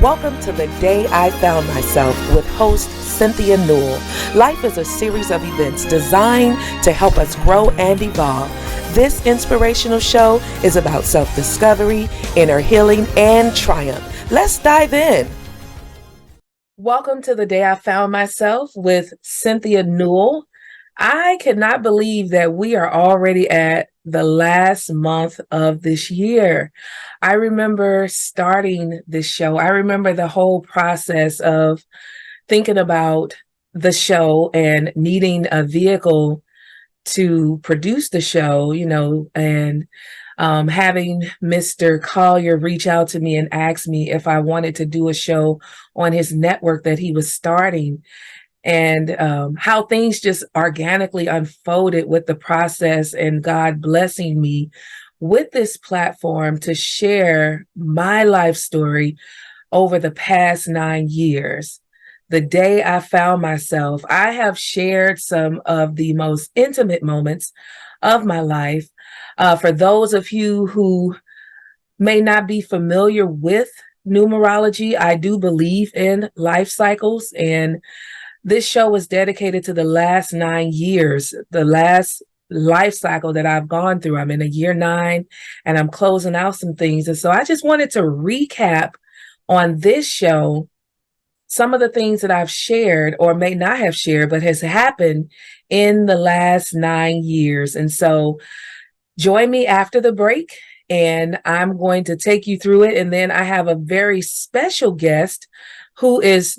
Welcome to The Day I Found Myself with host Cynthia Newell. Life is a series of events designed to help us grow and evolve. This inspirational show is about self-discovery, inner healing, and triumph. Let's dive in. Welcome to The Day I Found Myself with Cynthia Newell. I cannot believe that we are already at the last month of this year. I remember starting this show. I remember the whole process of thinking about the show and needing a vehicle to produce the show, and having Mr. Collier reach out to me and ask me if I wanted to do a show on his network that he was starting. And how things just organically unfolded with the process, and God blessing me with this platform to share my life story over the past 9 years. The day I found myself, I have shared some of the most intimate moments of my life. For those of you who may not be familiar with numerology, I do believe in life cycles, and this show is dedicated to the last 9 years, the last life cycle that I've gone through. I'm in a year 9 and I'm closing out some things. And so I just wanted to recap on this show some of the things that I've shared or may not have shared, but has happened in the last 9 years. And so join me after the break and I'm going to take you through it. And then I have a very special guest who is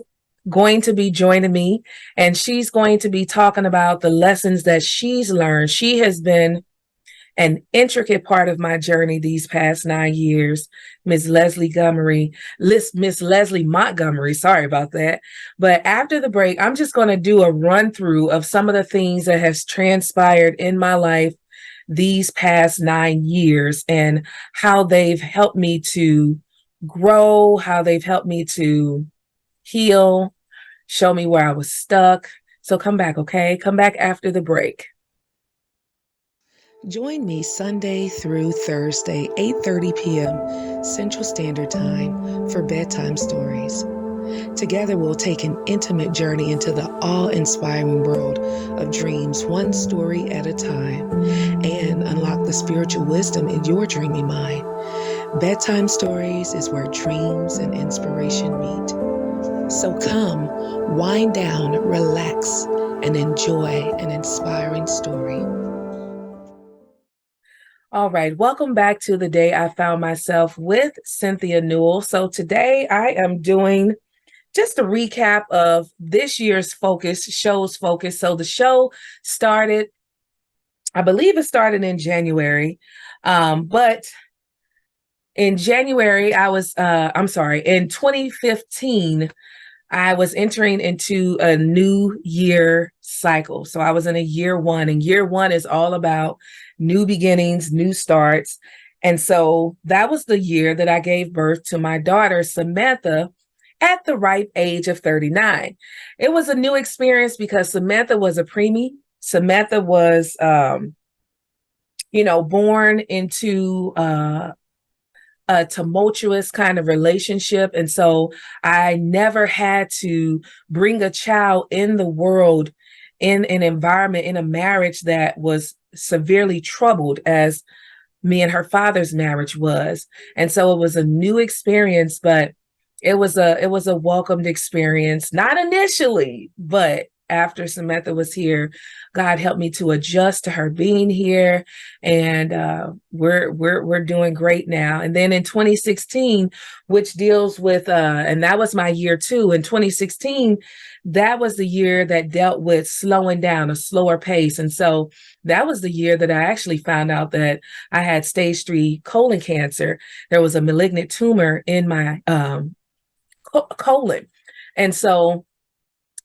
going to be joining me, and she's going to be talking about the lessons that she's learned. She has been an intricate part of my journey these past 9 years. Miss Leslie Montgomery, sorry about that. But after the break, I'm just going to do a run through of some of the things that has transpired in my life these past 9 years and how they've helped me to grow, how they've helped me to heal, show me where I was stuck. So come back, okay? Come back after the break. Join me Sunday through Thursday, 8:30 p.m. Central Standard Time for Bedtime Stories. Together, we'll take an intimate journey into the awe-inspiring world of dreams, one story at a time, and unlock the spiritual wisdom in your dreamy mind. Bedtime Stories is where dreams and inspiration meet. So come, wind down, relax, and enjoy an inspiring story. All right, welcome back to The Day I Found Myself with Cynthia Newell. So today I am doing just a recap of this year's show's focus. So the show started, I believe it started in January, but in January, in 2015, I was entering into a new year cycle. So I was in a year 1, and year 1 is all about new beginnings, new starts. And so that was the year that I gave birth to my daughter, Samantha, at the ripe age of 39. It was a new experience because Samantha was a preemie. Samantha was, born into a tumultuous kind of relationship. And so I never had to bring a child in the world in an environment, in a marriage that was severely troubled as me and her father's marriage was. And so it was a new experience, but it was a welcomed experience, not initially, but after Samantha was here, God helped me to adjust to her being here, and we're doing great now. And then in 2016, which deals with and that was my year 2. In 2016, that was the year that dealt with slowing down, a slower pace, and so that was the year that I actually found out that I had stage 3 colon cancer. There was a malignant tumor in my colon, and so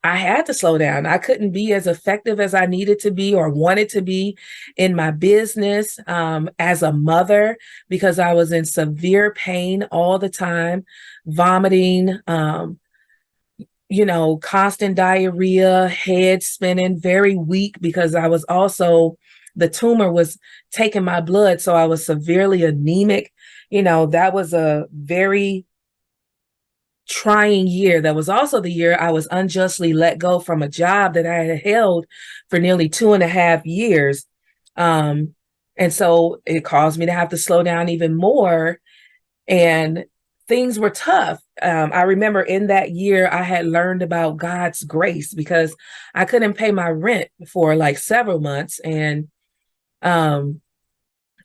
I had to slow down. I couldn't be as effective as I needed to be or wanted to be in my business as a mother because I was in severe pain all the time, vomiting, constant diarrhea, head spinning, very weak because I was also, the tumor was taking my blood. So I was severely anemic. That was a very trying year. That was also the year I was unjustly let go from a job that I had held for nearly 2.5 years. Um, and so it caused me to have to slow down even more. And things were tough. I remember in that year, I had learned about God's grace because I couldn't pay my rent for like several months. And um,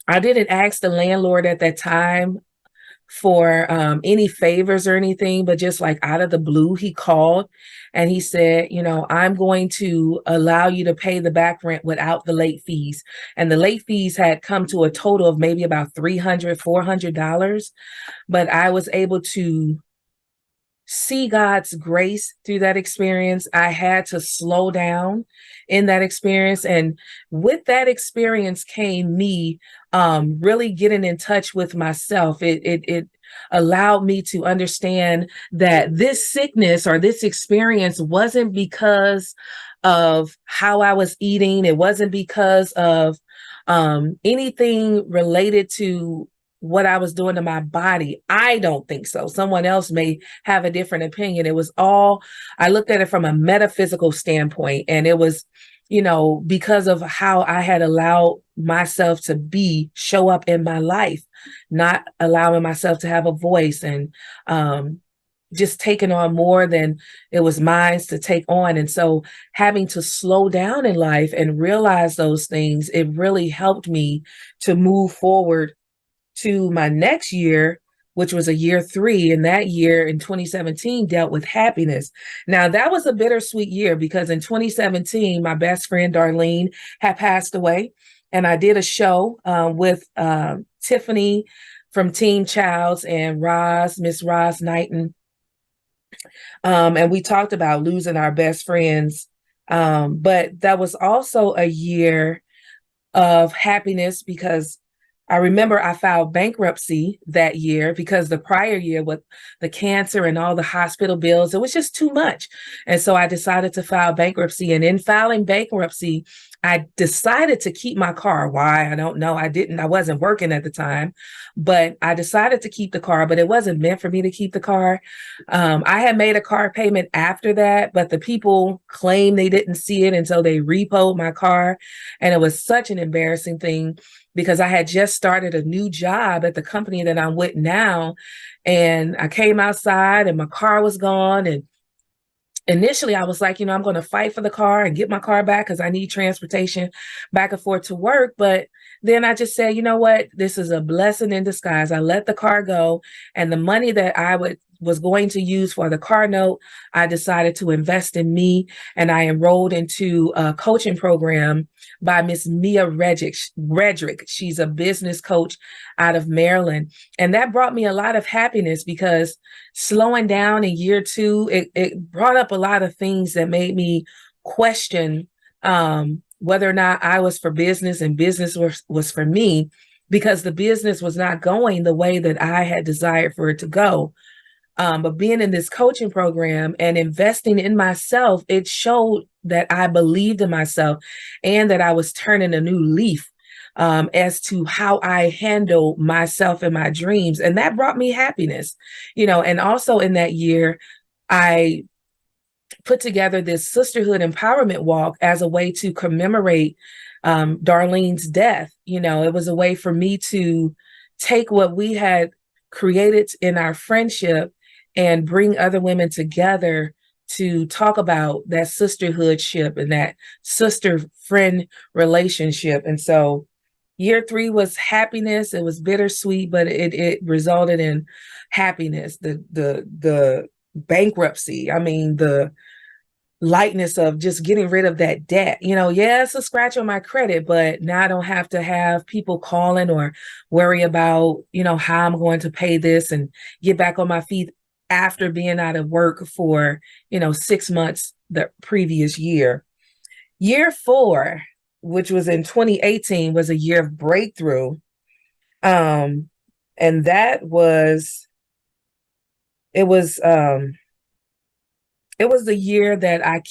I didn't ask the landlord at that time for any favors or anything, but just like out of the blue, he called and he said, I'm going to allow you to pay the back rent without the late fees. And the late fees had come to a total of maybe about $300, $400, but I was able to see God's grace through that experience. I had to slow down in that experience. And with that experience came me really getting in touch with myself. It allowed me to understand that this sickness or this experience wasn't because of how I was eating. It wasn't because of anything related to what I was doing to my body. I don't think so. Someone else may have a different opinion. It was all, I looked at it from a metaphysical standpoint, and it was, because of how I had allowed myself to show up in my life, not allowing myself to have a voice, and just taking on more than it was mine to take on. And so having to slow down in life and realize those things, it really helped me to move forward to my next year, which was a year 3. And that year in 2017 dealt with happiness. Now, that was a bittersweet year because in 2017, my best friend Darlene had passed away. And I did a show with Tiffany from Team Childs and Miss Roz Knighton. And we talked about losing our best friends. But that was also a year of happiness because I remember I filed bankruptcy that year because the prior year with the cancer and all the hospital bills, it was just too much. And so I decided to file bankruptcy. And in filing bankruptcy, I decided to keep my car. Why? I don't know. I wasn't working at the time, but I decided to keep the car, but it wasn't meant for me to keep the car. I had made a car payment after that, but the people claimed they didn't see it. And so they repoed my car. And it was such an embarrassing thing because I had just started a new job at the company that I'm with now. And I came outside and my car was gone. And initially I was like, I'm going to fight for the car and get my car back because I need transportation back and forth to work. But then I just said, you know what? This is a blessing in disguise. I let the car go, and the money that was going to use for the car note, I decided to invest in me, and I enrolled into a coaching program by Miss Mia Redrick. She's a business coach out of Maryland. And that brought me a lot of happiness because slowing down in year 2, it brought up a lot of things that made me question whether or not I was for business and business was for me, because the business was not going the way that I had desired for it to go. But being in this coaching program and investing in myself, it showed that I believed in myself and that I was turning a new leaf as to how I handle myself and my dreams. And that brought me happiness, and also in that year, I put together this sisterhood empowerment walk as a way to commemorate Darlene's death. It was a way for me to take what we had created in our friendship and bring other women together to talk about that sisterhoodship and that sister friend relationship. And so year 3 was happiness. It was bittersweet, but it resulted in happiness. The bankruptcy, the lightness of just getting rid of that debt. Yeah, it's a scratch on my credit, but now I don't have to have people calling or worry about, how I'm going to pay this and get back on my feet after being out of work for, 6 months the previous year. Year 4, which was in 2018, was a year of breakthrough. And that was, it was the year that I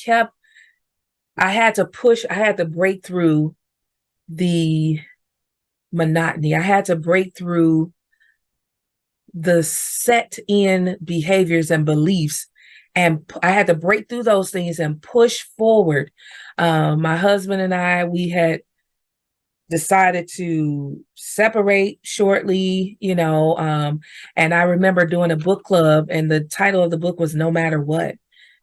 had to break through the monotony. I had to break through the set in behaviors and beliefs. And I had to break through those things and push forward. My husband and I, we had decided to separate shortly, and I remember doing a book club, and the title of the book was No Matter What.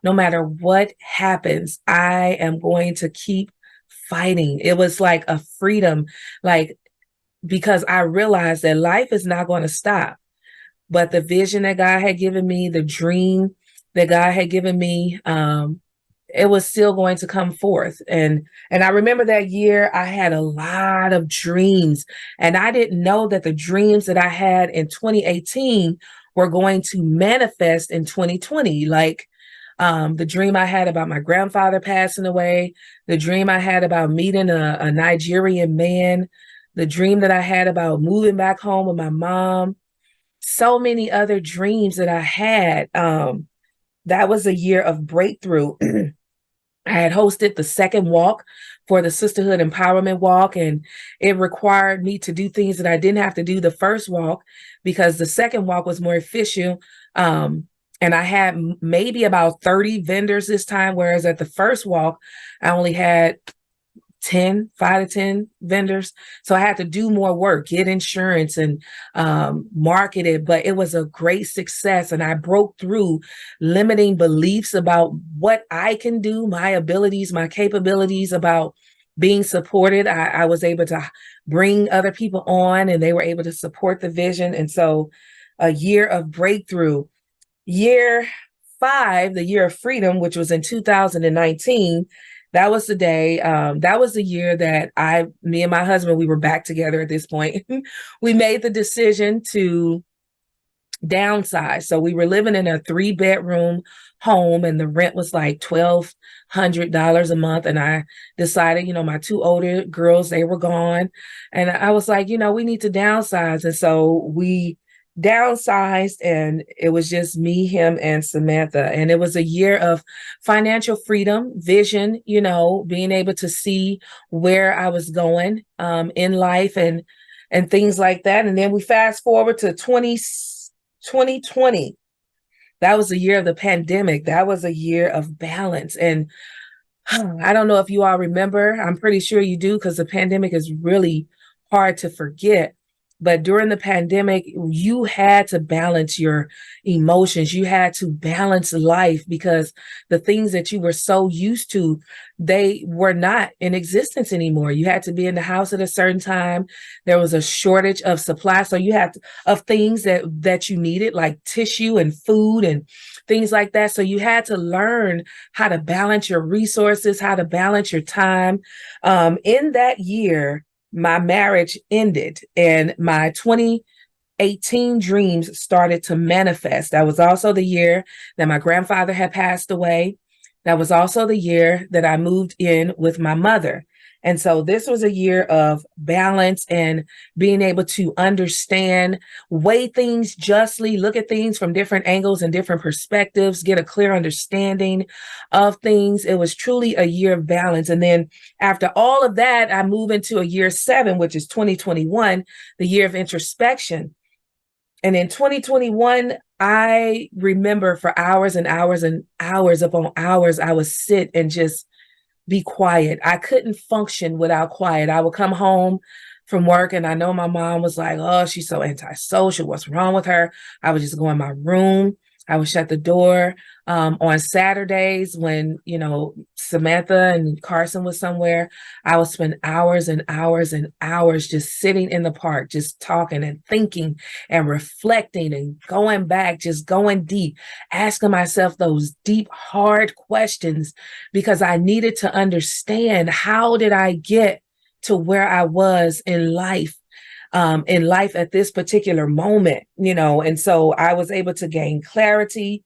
No matter what happens, I am going to keep fighting. It was like a freedom, like, because I realized that life is not going to stop. But the vision that God had given me, the dream that God had given me, it was still going to come forth. And I remember that year I had a lot of dreams, and I didn't know that the dreams that I had in 2018 were going to manifest in 2020. Like, the dream I had about my grandfather passing away, the dream I had about meeting a Nigerian man, the dream that I had about moving back home with my mom, so many other dreams that I had. That was a year of breakthrough. I had hosted the second walk for the Sisterhood Empowerment Walk, and it required me to do things that I didn't have to do the first walk because the second walk was more efficient. And I had maybe about 30 vendors this time, whereas at the first walk, I only had 5 to 10 vendors. So I had to do more work, get insurance and market it. But it was a great success. And I broke through limiting beliefs about what I can do, my abilities, my capabilities, about being supported. I was able to bring other people on and they were able to support the vision. And so a year of breakthrough. Year 5, the year of freedom, which was in 2019, that was the day. That was the year that me and my husband, we were back together at this point. We made the decision to downsize. So we were living in a 3-bedroom home and the rent was like $1,200 a month. And I decided, my 2 older girls, they were gone. And I was like, we need to downsize. And so we downsized, and it was just me, him, and Samantha. And it was a year of financial freedom, vision, being able to see where I was going in life and things like that. And then we fast forward to 2020. That was the year of the pandemic. That was a year of balance. And I don't know if you all remember. I'm pretty sure you do, because the pandemic is really hard to forget. But during the pandemic, you had to balance your emotions. You had to balance life because the things that you were so used to, they were not in existence anymore. You had to be in the house at a certain time. There was a shortage of supply. So you had of things that you needed, like tissue and food and things like that. So you had to learn how to balance your resources, how to balance your time. In that year, my marriage ended and my 2018 dreams started to manifest. That was also the year that my grandfather had passed away. That was also the year that I moved in with my mother. And so this was a year of balance and being able to understand, weigh things justly, look at things from different angles and different perspectives, get a clear understanding of things. It was truly a year of balance. And then after all of that, I move into a year 7, which is 2021, the year of introspection. And in 2021, I remember for hours and hours and hours upon hours, I would sit and just be quiet. I couldn't function without quiet. I would come home from work and I know my mom was like, oh, she's so antisocial. What's wrong with her? I would just go in my room. I would shut the door. On Saturdays when, Samantha and Carson was somewhere, I would spend hours and hours and hours just sitting in the park, just talking and thinking and reflecting and going back, just going deep, asking myself those deep, hard questions because I needed to understand, how did I get to where I was in life at this particular moment, and so I was able to gain clarity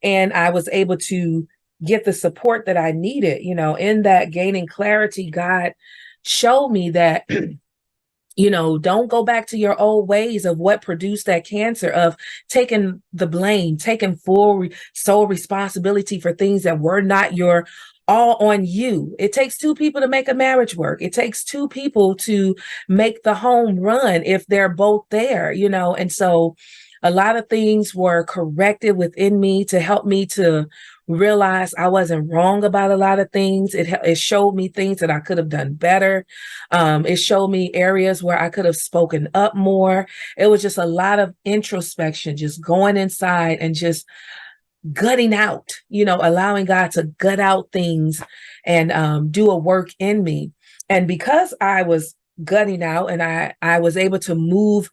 and I was able to get the support that I needed, in that gaining clarity. God showed me that, don't go back to your old ways of what produced that cancer, of taking the blame, taking full sole responsibility for things that were not your all on you. It takes 2 people to make a marriage work. It takes 2 people to make the home run if they're both there, and so a lot of things were corrected within me to help me to realize I wasn't wrong about a lot of things. It showed me things that I could have done better. It showed me areas where I could have spoken up more. It was just a lot of introspection, just going inside and just gutting out, allowing God to gut out things and do a work in me. And because I was gutting out and I was able to move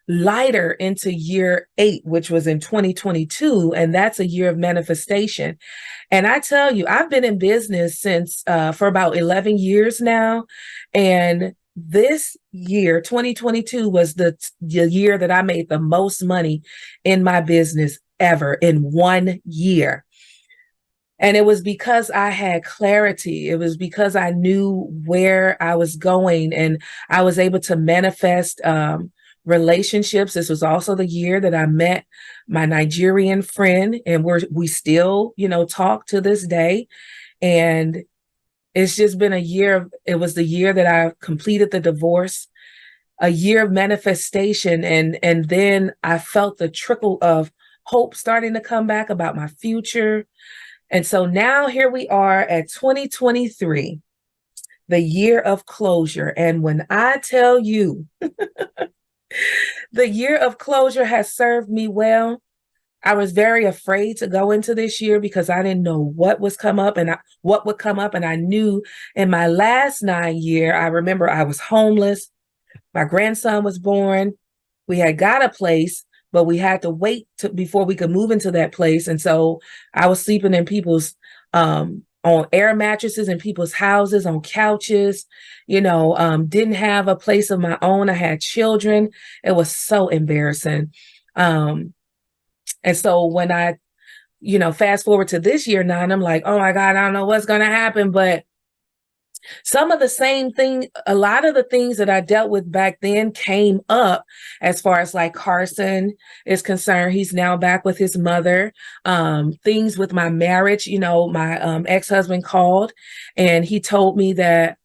lighter into year 8, which was in 2022, and that's a year of manifestation. And I tell you, I've been in business since for about 11 years now. And this year, 2022, was the year that I made the most money in my business ever in 1 year. And it was because I had clarity. It was because I knew where I was going and I was able to manifest relationships. This was also the year that I met my Nigerian friend, and we still, talk to this day. And it's just been it was the year that I completed the divorce, a year of manifestation. And then I felt the trickle of hope starting to come back about my future. And so now here we are at 2023, the year of closure. And when I tell you, the year of closure has served me well. I was very afraid to go into this year because I didn't know what would come up. And I knew in my last 9 year, I remember I was homeless. My grandson was born. We had got a place, but we had to wait before we could move into that place. And so I was sleeping in people's on air mattresses in people's houses, on couches, didn't have a place of my own. I had children. It was so embarrassing. And so when I, fast forward to this year now, and I'm like, oh my God, I don't know what's going to happen. But some of the same thing, a lot of the things that I dealt with back then came up as far as like Carson is concerned. He's now back with his mother. Things with my marriage, my ex-husband called and he told me that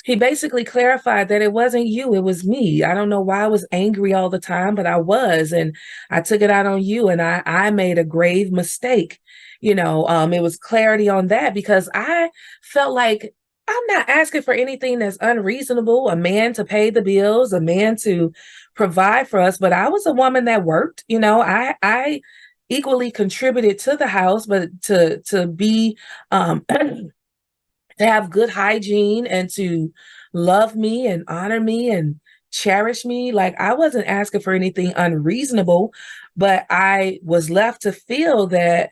he basically clarified that it wasn't you, it was me. I don't know why I was angry all the time, but I was, and I took it out on you, and I made a grave mistake. It was clarity on that because I felt like I'm not asking for anything that's unreasonable, a man to pay the bills, a man to provide for us. But I was a woman that worked, I equally contributed to the house, but to be, to have good hygiene and to love me and honor me and cherish me. Like I wasn't asking for anything unreasonable, but I was left to feel that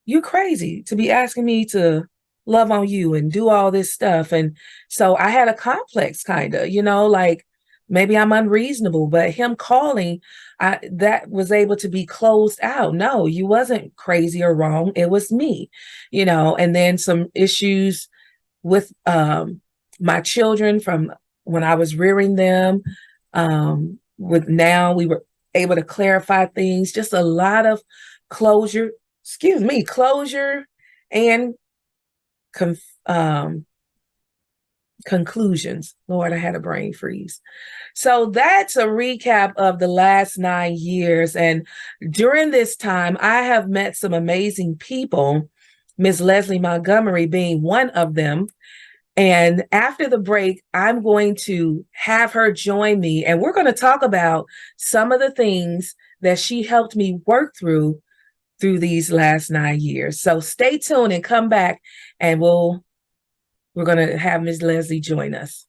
you're crazy to be asking me to love on you and do all this stuff. And so I had a complex kind of, like maybe I'm unreasonable, but him calling, that was able to be closed out. No, you wasn't crazy or wrong. It was me, and then some issues with my children from when I was rearing them. With now we were able to clarify things, just a lot of closure and conclusions. Lord, I had a brain freeze. So that's a recap of the last 9 years. And during this time, I have met some amazing people, Miss Leslie Montgomery being one of them. And after the break, I'm going to have her join me, and we're going to talk about some of the things that she helped me work through these last 9 years. So stay tuned and come back, and we're going to have Ms. Leslie join us.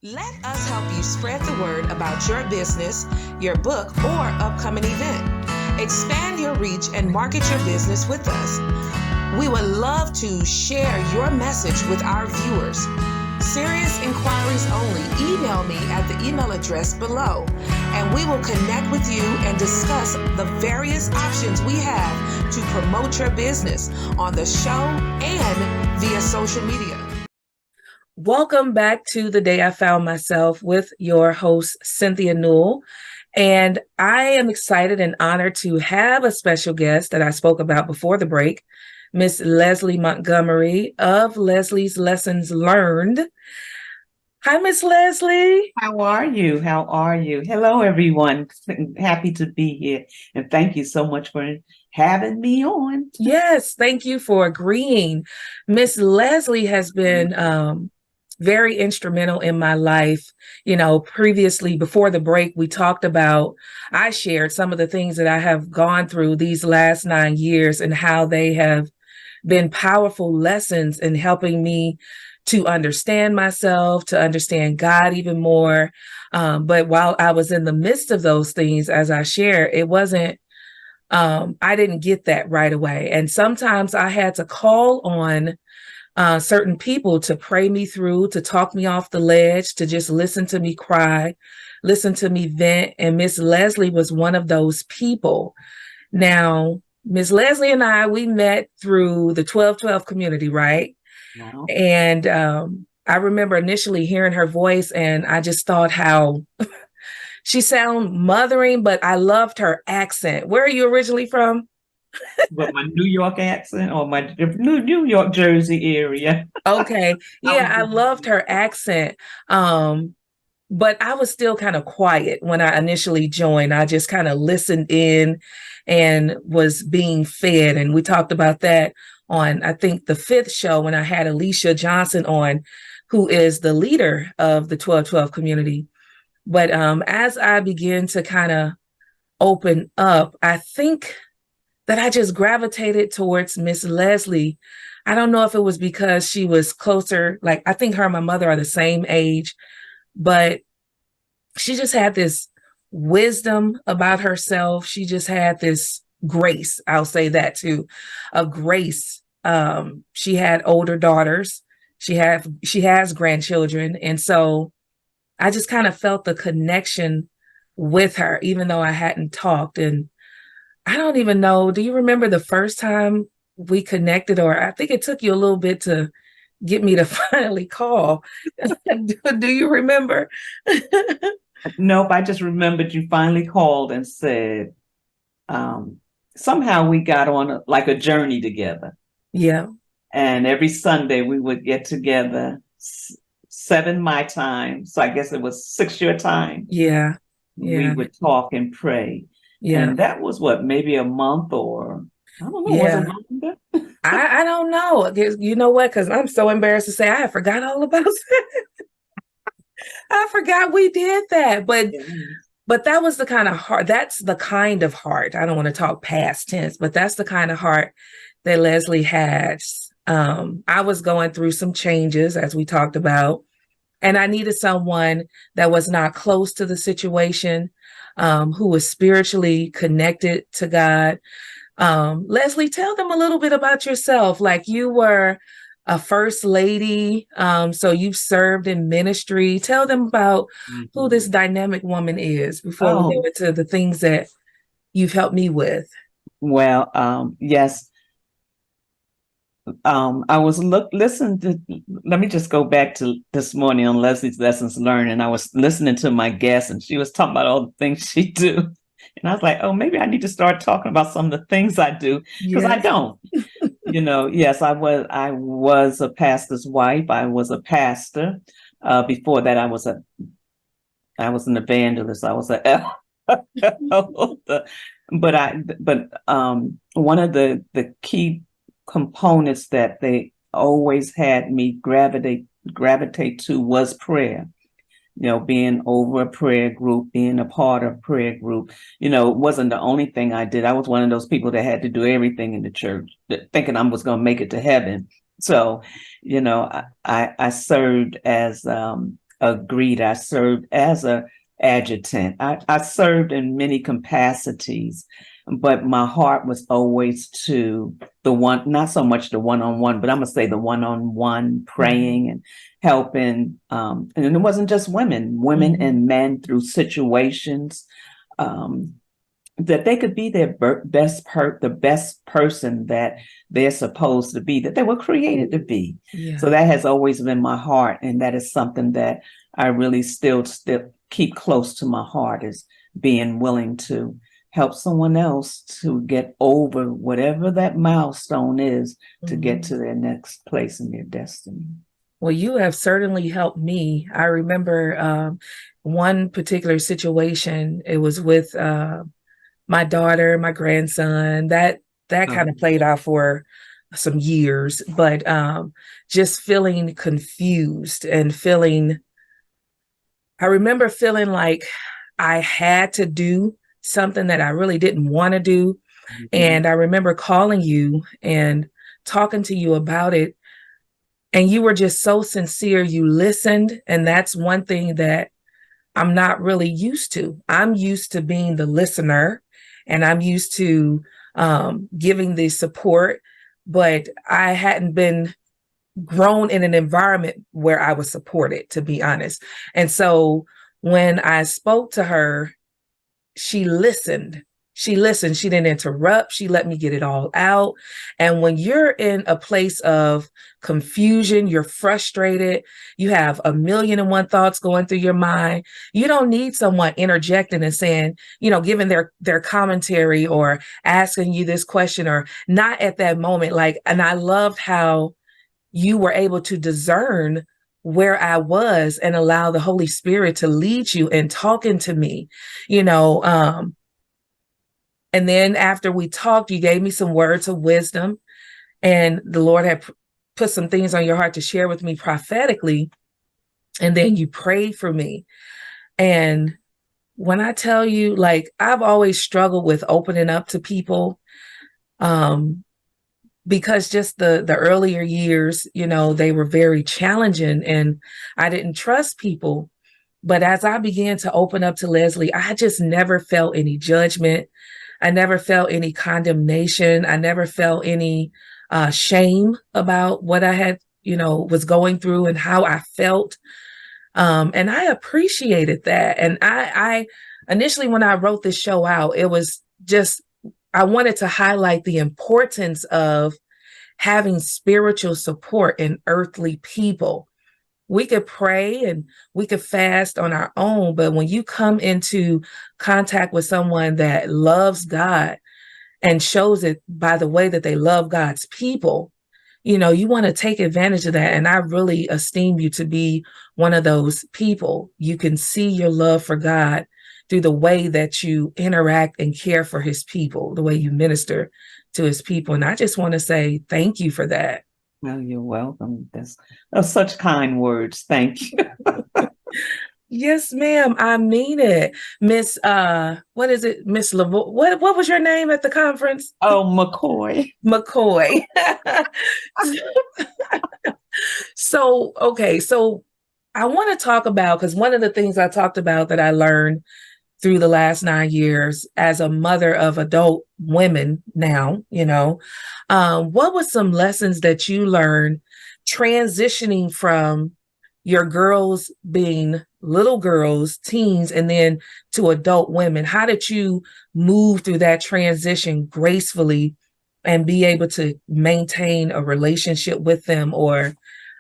Let us help you spread the word about your business, your book, or upcoming event. Expand your reach and market your business with us. We would love to share your message with our viewers. Serious inquiries only. Email me at the email address below, and we will connect with you and discuss the various options we have to promote your business on the show and via social media. Welcome back to The Day I Found Myself with your host, Cynthia Newell. And I am excited and honored to have a special guest that I spoke about before the break, Miss Leslie Montgomery of Leslie's Lessons Learned. Hi, Miss Leslie. How are you? How are you? Hello, everyone. Happy to be here. And thank you so much for having me on. Yes, thank you for agreeing. Miss Leslie has been very instrumental in my life. You know, previously, before the break, I shared some of the things that I have gone through these last 9 years and how they have been powerful lessons in helping me to understand myself, to understand God even more. But while I was in the midst of those things, as I share, it wasn't, I didn't get that right away. And sometimes I had to call on certain people to pray me through, to talk me off the ledge, to just listen to me cry, listen to me vent. And Miss Leslie was one of those people. Now, Miss Leslie and I, we met through the 1212 community, right? Wow. And I remember initially hearing her voice, and I just thought how she sounded mothering, but I loved her accent. Where are you originally from? With my New York accent or my New York, Jersey area. Okay. I Yeah, was I loved her accent. Um, but I was still kind of quiet when I initially joined. I just kind of listened in and was being fed. And we talked about that on, I think, the fifth show when I had Alicia Johnson on, who is the leader of the 1212 community. But as I began to kind of open up, I think that I just gravitated towards Miss Leslie. I don't know if it was because she was closer. Like, I think her and my mother are the same age, but she just had this wisdom about herself. She just had this grace. I'll say that too, a grace. She had older daughters. She has grandchildren, and so I just kind of felt the connection with her, even though I hadn't talked. And I don't even know. Do you remember the first time we connected? Or I think it took you a little bit to get me to finally call. Do you remember? Nope, I just remembered you finally called and said, um, somehow we got on like a journey together. Yeah, And every Sunday we would get together, 7 my time. So I guess it was 6 your time. yeah, We yeah, would talk and pray. yeah, And that was what, maybe a month or I don't know, was it yeah. longer? I don't know. You know what? Because I'm so embarrassed to say I forgot all about that. I forgot we did that. Yes. But that was the kind of heart. That's the kind of heart. I don't want to talk past tense, but that's the kind of heart that Leslie has. I was going through some changes, as we talked about, and I needed someone that was not close to the situation, who was spiritually connected to God. Leslie, tell them a little bit about yourself. Like, you were a first lady, so you've served in ministry. Tell them about who this Mhm. dynamic woman is before we go Oh, into the things that you've helped me with. well, yes. I was listening to, let me just go back to this morning on Leslie's Lessons Learned, and I was listening to my guest, and she was talking about all the things she do. And I was like, oh, maybe I need to start talking about some of the things I do, because I Yes. don't. Yes, I was a pastor's wife. I was a pastor. Before that, I was an evangelist. I was a but one of the key components that they always had me gravitate to was prayer. Being over a prayer group, being a part of a prayer group. It wasn't the only thing I did. I was one of those people that had to do everything in the church, thinking I was going to make it to heaven. So, I served as a greeter. I served as a adjutant. I served in many capacities, but my heart was always to the one, not so much the one-on-one, but I'm gonna say the one-on-one Mhm. praying and helping. And it wasn't just women Mhm. and men through situations, um, that they could be their the best person that they're supposed to be, that they were created to be. So Yeah. that has always been my heart, and that is something that I really still keep close to my heart, is being willing to help someone else to get over whatever that milestone is, to get Mhm. to their next place in their destiny. Well, you have certainly helped me. I remember one particular situation. It was with my daughter, my grandson. That kind of Um, played out for some years, but just feeling confused and feeling. I remember feeling like I had to do something that I really didn't want to do, mhm. and I remember calling you and talking to you about it. And you were just so sincere. You listened. And that's one thing that I'm not really used to. I'm used to being the listener and I'm used to giving the support, but I hadn't been grown in an environment where I was supported, to be honest. And so when I spoke to her, she listened. She listened. She didn't interrupt. She let me get it all out. And when you're in a place of confusion, you're frustrated, you have a million and one thoughts going through your mind. You don't need someone interjecting and saying, giving their commentary or asking you this question or not at that moment. Like, and I loved how you were able to discern where I was and allow the Holy Spirit to lead you in talking to me, you know. And then after we talked, you gave me some words of wisdom, and the Lord had put some things on your heart to share with me prophetically. And then you prayed for me. And when I tell you, like, I've always struggled with opening up to people. Because just the earlier years, they were very challenging and I didn't trust people. But as I began to open up to Leslie, I just never felt any judgment. I never felt any condemnation. I never felt any shame about what I had, was going through and how I felt. And I appreciated that. And I initially, when I wrote this show out, it was just, I wanted to highlight the importance of having spiritual support in earthly people. We could pray and we could fast on our own, but when you come into contact with someone that loves God and shows it by the way that they love God's people, you want to take advantage of that. And I really esteem you to be one of those people. You can see your love for God through the way that you interact and care for his people, the way you minister to his people. And I just want to say thank you for that. Well, you're welcome. That's such kind words. Thank you. Yes, ma'am. I mean it. Miss what is it? Miss Lavo, what was your name at the conference? Oh, McCoy. McCoy. So, okay, so I want to talk about, because one of the things I talked about that I learned through the last 9 years as a mother of adult women now, what was some lessons that you learned transitioning from your girls being little girls, teens, and then to adult women? How did you move through that transition gracefully and be able to maintain a relationship with them? Or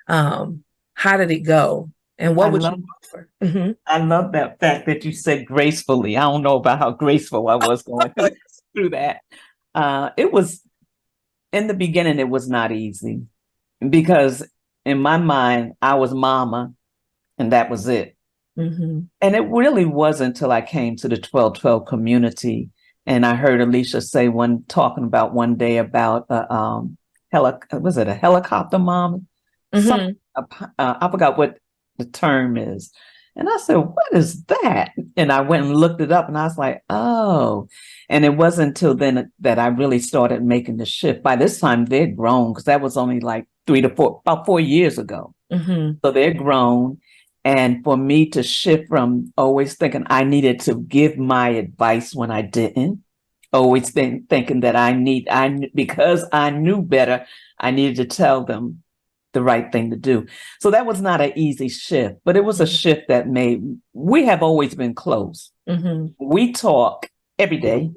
how did it go? And I what would you love offer? Mm-hmm. I love that fact that you said gracefully. I don't know about how graceful I was going through that. It was in the beginning, it was not easy because in my mind, I was mama and that was it. Mm-hmm. And it really wasn't until I came to the 1212 community and I heard Alicia say talking about one day about was it a helicopter mom? Some Mm-hmm. I forgot what the term is. And I said, what is that? And I went and looked it up and I was like, oh. And it wasn't until then that I really started making the shift. By this time, they're grown because that was only like about 4 years ago. Mm-hmm. So they're grown. And for me to shift from always thinking I needed to give my advice when I didn't, always thinking that because I knew better, I needed to tell them the right thing to do. So that was not an easy shift, but it was a shift that we have always been close. Mm-hmm. We talk every day,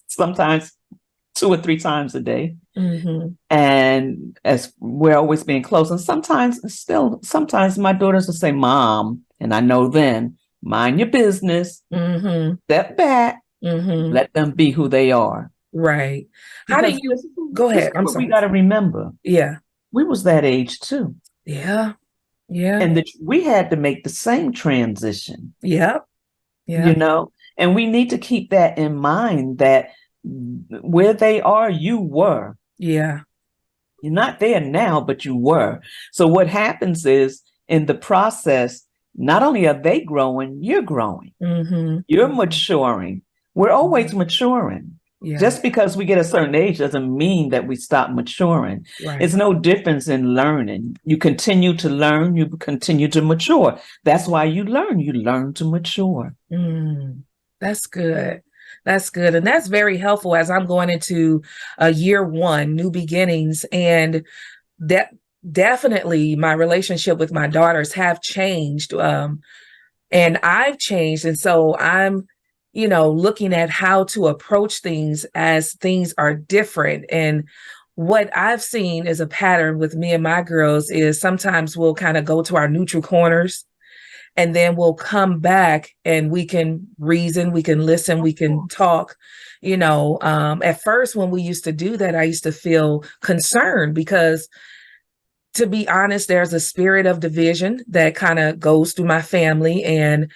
sometimes 2 or 3 times a day. Mm-hmm. And as we're always being close, and sometimes my daughters will say, Mom, and I know then, mind your business, Mm-hmm. step back, Mm-hmm. let them be who they are. Right. How do Because you go this ahead? is I'm what we sorry. got to remember. Yeah. We was that age too. Yeah. Yeah. And we had to make the same transition, Yep. you Yep. know, and we need to keep that in mind that where they are, you were. Yeah. You're not there now, but you were. So what happens is in the process, not only are they growing, you're growing. Mm-hmm. You're maturing. We're always maturing. Yeah. Just because we get a certain age doesn't mean that we stop maturing. Right. It's no difference in learning. You continue to learn, you continue to mature. That's why you learn to mature. Mm, that's good. That's good. And that's very helpful as I'm going into a year one, new beginnings. And that definitely my relationship with my daughters have changed. And I've changed. And so I'm, looking at how to approach things as things are different. And what I've seen is a pattern with me and my girls is sometimes we'll kind of go to our neutral corners and then we'll come back and we can reason, we can listen, we can talk. At first when we used to do that, I used to feel concerned because, to be honest, there's a spirit of division that kind of goes through my family. And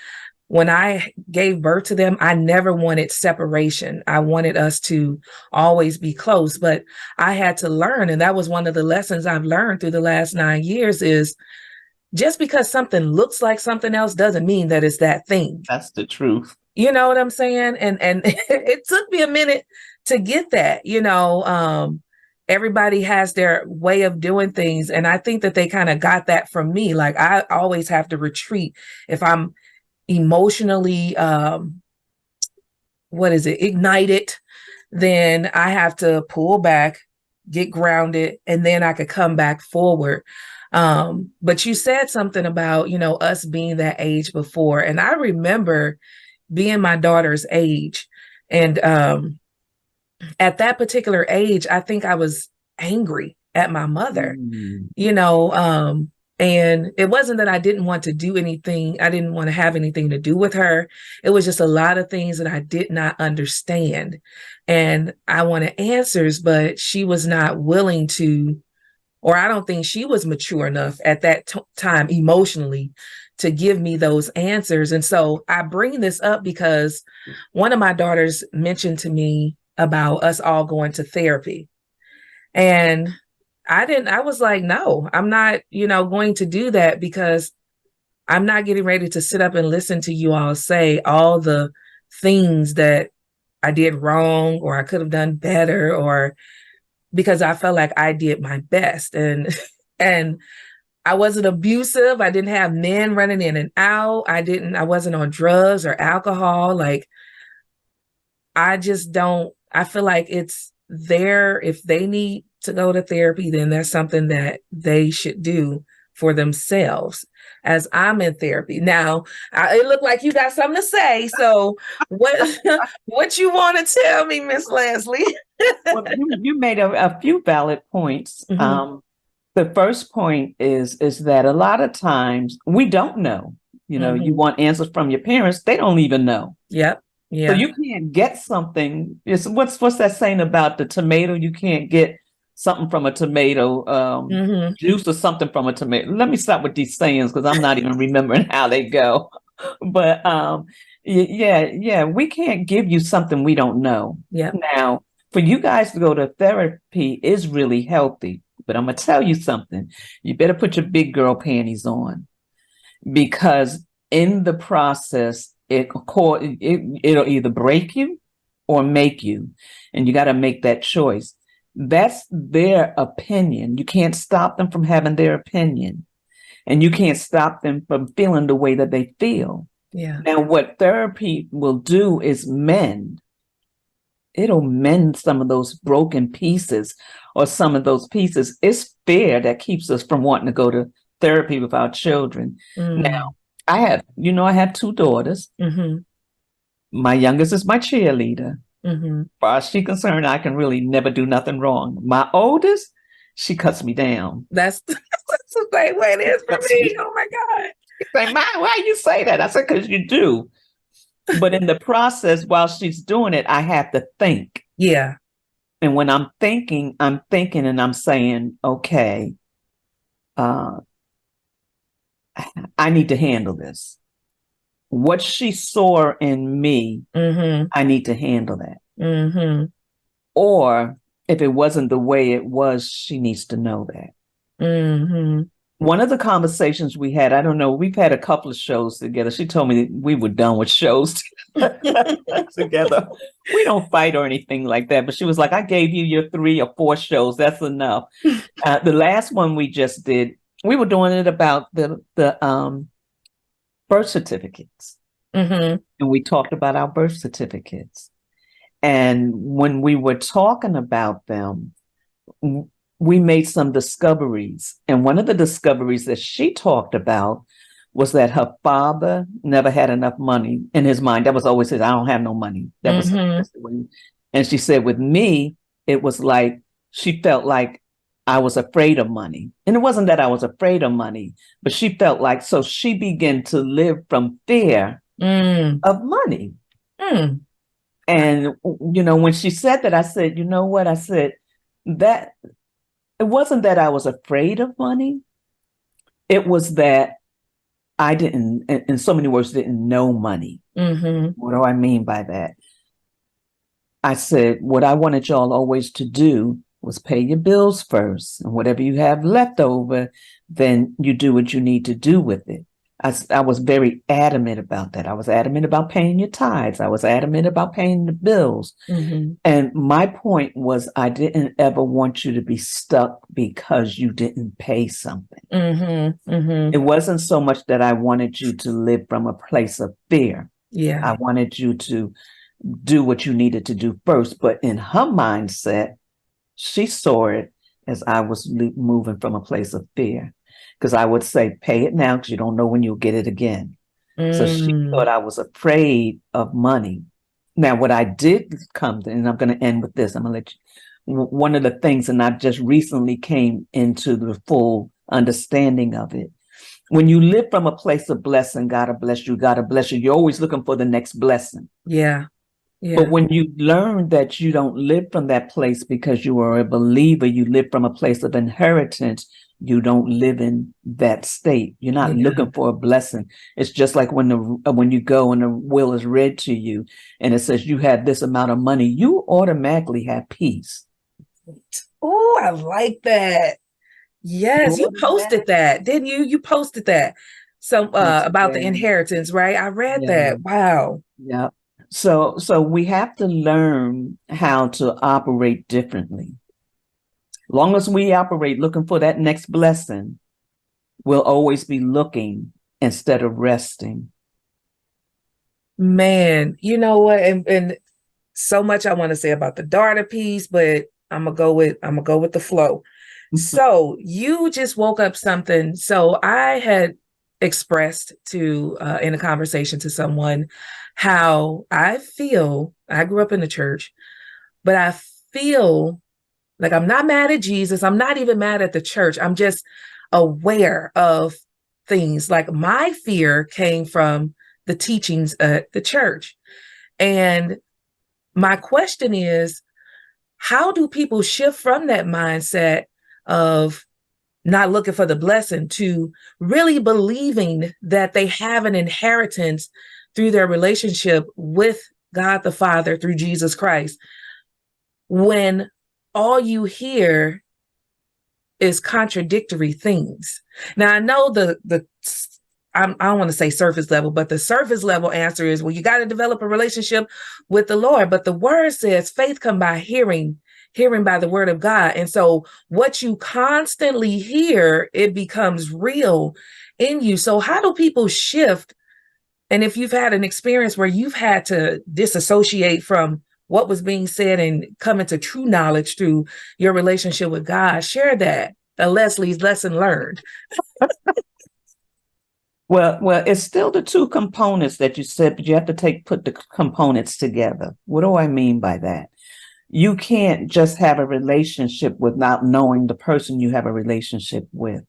when I gave birth to them, I never wanted separation. I wanted us to always be close, but I had to learn. And that was one of the lessons I've learned through the last 9 years is just because something looks like something else doesn't mean that it's that thing. That's the truth. You know what I'm saying? And it took me a minute to get that, everybody has their way of doing things. And I think that they kind of got that from me. Like I always have to retreat if I'm emotionally, ignited, then I have to pull back, get grounded, and then I could come back forward. But you said something about, us being that age before. And I remember being my daughter's age. And at that particular age, I think I was angry at my mother, Mm. And it wasn't that I didn't want to do anything. I didn't want to have anything to do with her. It was just a lot of things that I did not understand. And I wanted answers, but she was not willing to, or I don't think she was mature enough at that time emotionally to give me those answers. And so I bring this up because one of my daughters mentioned to me about us all going to therapy. And I was like, no, I'm not, going to do that because I'm not getting ready to sit up and listen to you all say all the things that I did wrong or I could have done better, or because I felt like I did my best. And I wasn't abusive. I didn't have men running in and out. I wasn't on drugs or alcohol. Like I feel like it's there. If they need to go to therapy, then that's something that they should do for themselves as I'm in therapy. Now, it looked like you got something to say. So what, what you want to tell me, Miss Leslie? Well, you made a few valid points. Mm-hmm. The first point is that a lot of times we don't know. You Mm-hmm. want answers from your parents, they don't even know. Yep. So Yeah. you can't get something. It's what's that saying about the tomato? You can't get something from a tomato, Mm-hmm. juice or something from a tomato. Let me stop with these sayings because I'm not even remembering how they go. But yeah, we can't give you something we don't know. Yep. Now, for you guys to go to therapy is really healthy. But I'm gonna tell you something. You better put your big girl panties on because in the process, it'll either break you or make you, and you got to make that choice. That's their opinion. You can't stop them from having their opinion, and you can't stop them from feeling the way that they feel. Yeah. Now, what therapy will do is mend. It'll mend some of those broken pieces or some of those pieces. It's fear that keeps us from wanting to go to therapy with our children. Now, Mm. I have two daughters. Mm-hmm. My youngest is my cheerleader. Mm-hmm. As far as she's concerned, I can really never do nothing wrong. My oldest, she cuts me down. That's the same way it is for me. Oh my God. Say, "Ma, why you say that?" I said, "Because you do." But in the process, while she's doing it, I have to think. Yeah. And when I'm thinking and I'm saying, okay, uh, I need to handle this. What she saw in me, I need to handle that. Or if it wasn't the way it was, she needs to know that. One of the conversations we had, I don't know, we've had a couple of shows together. She told me that we were done with shows together. We don't fight or anything like that. But she was like, I gave you your 3 or 4 shows. That's enough. The last one we just did, we were doing it about the birth certificates. And we talked about our birth certificates. And when we were talking about them, we made some discoveries. And one of the discoveries that she talked about was that her father never had enough money in his mind. That was always his, I don't have no money. That was, and she said with me, it was like, she felt like I was afraid of money. And it wasn't that I was afraid of money, but she felt like, so she began to live from fear of money. And, you know, when she said that, I said, you know what? I said that it wasn't that I was afraid of money. It was that I didn't, in so many words, didn't know money. What do I mean by that? I said, what I wanted y'all always to do was pay your bills first. And whatever you have left over, then you do what you need to do with it. I was very adamant about that. I was adamant about paying your tithes. I was adamant about paying the bills. And my point was, I didn't ever want you to be stuck because you didn't pay something. It wasn't so much that I wanted you to live from a place of fear. I wanted you to do what you needed to do first. But in her mindset, she saw it as I was moving from a place of fear. Because I would say, pay it now because you don't know when you'll get it again. So she thought I was afraid of money. Now, what I did come to, and I'm going to end with this, I'm going to let you, one of the things, and I just recently came into the full understanding of it. When you live from a place of blessing, God will bless you, God will bless you. You're always looking for the next blessing. But when you learn that you don't live from that place because you are a believer, you live from a place of inheritance, you don't live in that state. You're not looking for a blessing. It's just like when you go and the will is read to you and it says you have this amount of money, you automatically have peace. Oh, I like that. Yes, you posted that, didn't you? You posted that. So about the inheritance, right? I read that. Wow. Yeah. So we have to learn how to operate differently. Long as we operate looking for that next blessing, we'll always be looking instead of resting. Man, you know what? And so much I want to say about the daughter piece, but I'm gonna go with the flow. So you just woke up something. So I had expressed to in a conversation to someone how I feel. I grew up in the church, but I feel like I'm not mad at Jesus. I'm not even mad at the church. I'm just aware of things. Like my fear came from the teachings at the church. And my question is, how do people shift from that mindset of not looking for the blessing to really believing that they have an inheritance through their relationship with God the Father through Jesus Christ, when all you hear is contradictory things? Now, I know I don't want to say surface level, but the surface level answer is, well, you got to develop a relationship with the Lord. But the word says faith come by hearing by the word of God. And so what you constantly hear, it becomes real in you. So how do people shift? And if you've had an experience where you've had to disassociate from what was being said and come into true knowledge through your relationship with God, share that. Leslie's lesson learned. Well, it's still the two components that you said, but you have to put the components together. What do I mean by that? You can't just have a relationship without knowing the person you have a relationship with.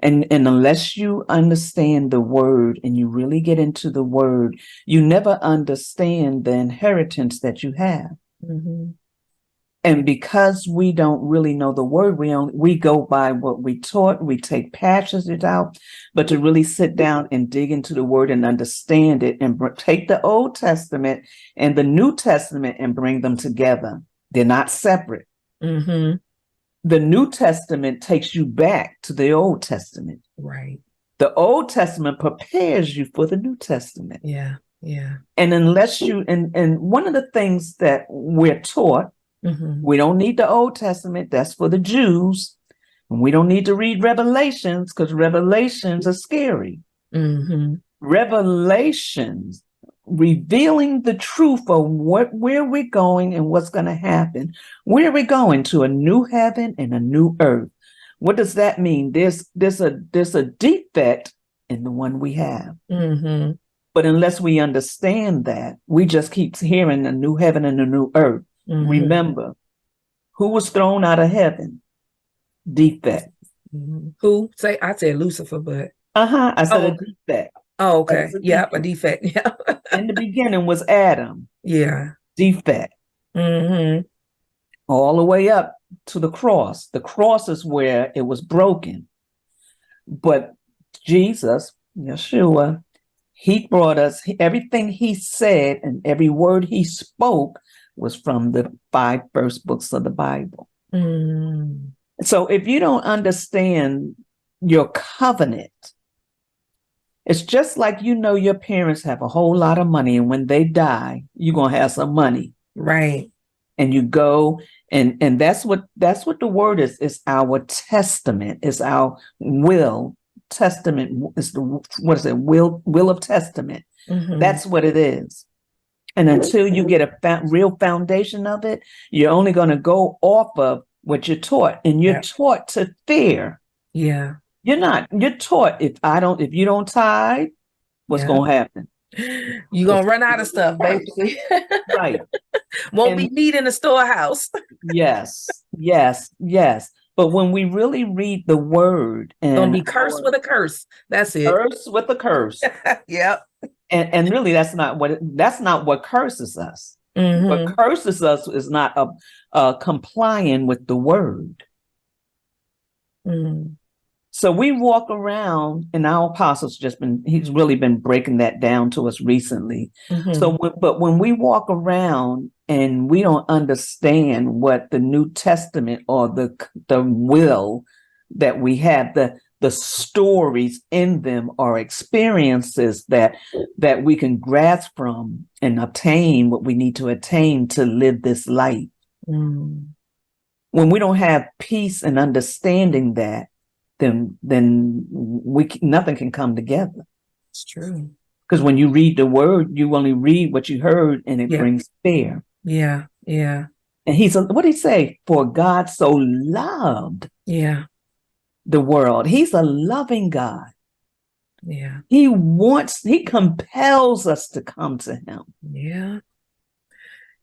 And unless you understand the word and you really get into the word, you never understand the inheritance that you have. And because we don't really know the word, we go by what we taught, we take passages out, but to really sit down and dig into the word and understand it and take the Old Testament and the New Testament and bring them together. They're not separate. Mm-hmm. The New Testament takes you back to the Old Testament. Right. The Old Testament prepares you for the New Testament. Yeah. Yeah. And unless you, and one of the things that we're taught, we don't need the Old Testament. That's for the Jews. And we don't need to read Revelations because Revelations are scary. Mm-hmm. Revelations revealing the truth of where we're going and what's going to happen. Where are we going? To a new heaven and a new earth. What does that mean? There's a defect in the one we have. Mm-hmm. But unless we understand that, we just keep hearing a new heaven and a new earth. Mm-hmm. Remember, who was thrown out of heaven? Defect. Mm-hmm. Who? I said Lucifer, but I said a defect. Oh, okay. Yep, a defect. Yeah. In the beginning was Adam. Yeah. Defect. Mm-hmm. All the way up to the cross. The cross is where it was broken. But Jesus, Yeshua, he brought us everything he said, and every word he spoke was from the 5 first books of the Bible. Mm. So if you don't understand your covenant, it's just like your parents have a whole lot of money, and when they die, you're gonna have some money. Right. And you go and that's what the word is. It's our testament, it's our will. Testament is what is it? Will of testament. Mm-hmm. That's what it is. And until you get a real foundation of it, you're only going to go off of what you're taught, and you're taught to fear. Yeah. You're taught if you don't tithe, what's going to happen? You're going to run out of stuff, basically. Right. Won't be meat in the storehouse. Yes. But when we really read the word, and gonna be cursed with a curse. That's it. Curse with a curse. Yep. And really, that's not what curses us. Mm-hmm. What curses us is not complying with the word. Mm. So we walk around, and our apostle's he's really been breaking that down to us recently. Mm-hmm. So, but when we walk around and we don't understand what the New Testament or the will that we have, the stories in them are experiences that we can grasp from and obtain what we need to attain to live this life. Mm. When we don't have peace and understanding that, then nothing can come together. It's true. Because when you read the word, you only read what you heard, and it brings fear. Yeah, yeah. And what did he say? For God so loved the world. He's a loving God. Yeah. He compels us to come to him. Yeah.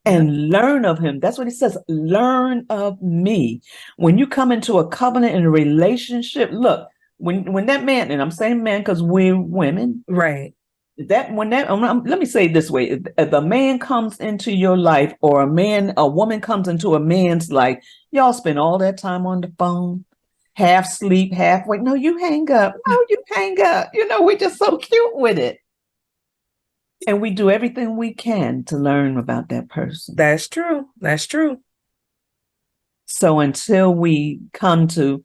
And learn of him. That's what he says. Learn of me. When you come into a covenant and a relationship, look, when that man, and I'm saying man because we're women, right? Let me say it this way: if a man comes into your life, or a woman comes into a man's life, y'all spend all that time on the phone, half sleep, half wake. No, you hang up. No, you hang up. We're just so cute with it. And we do everything we can to learn about that person. That's true. That's true. So until we come to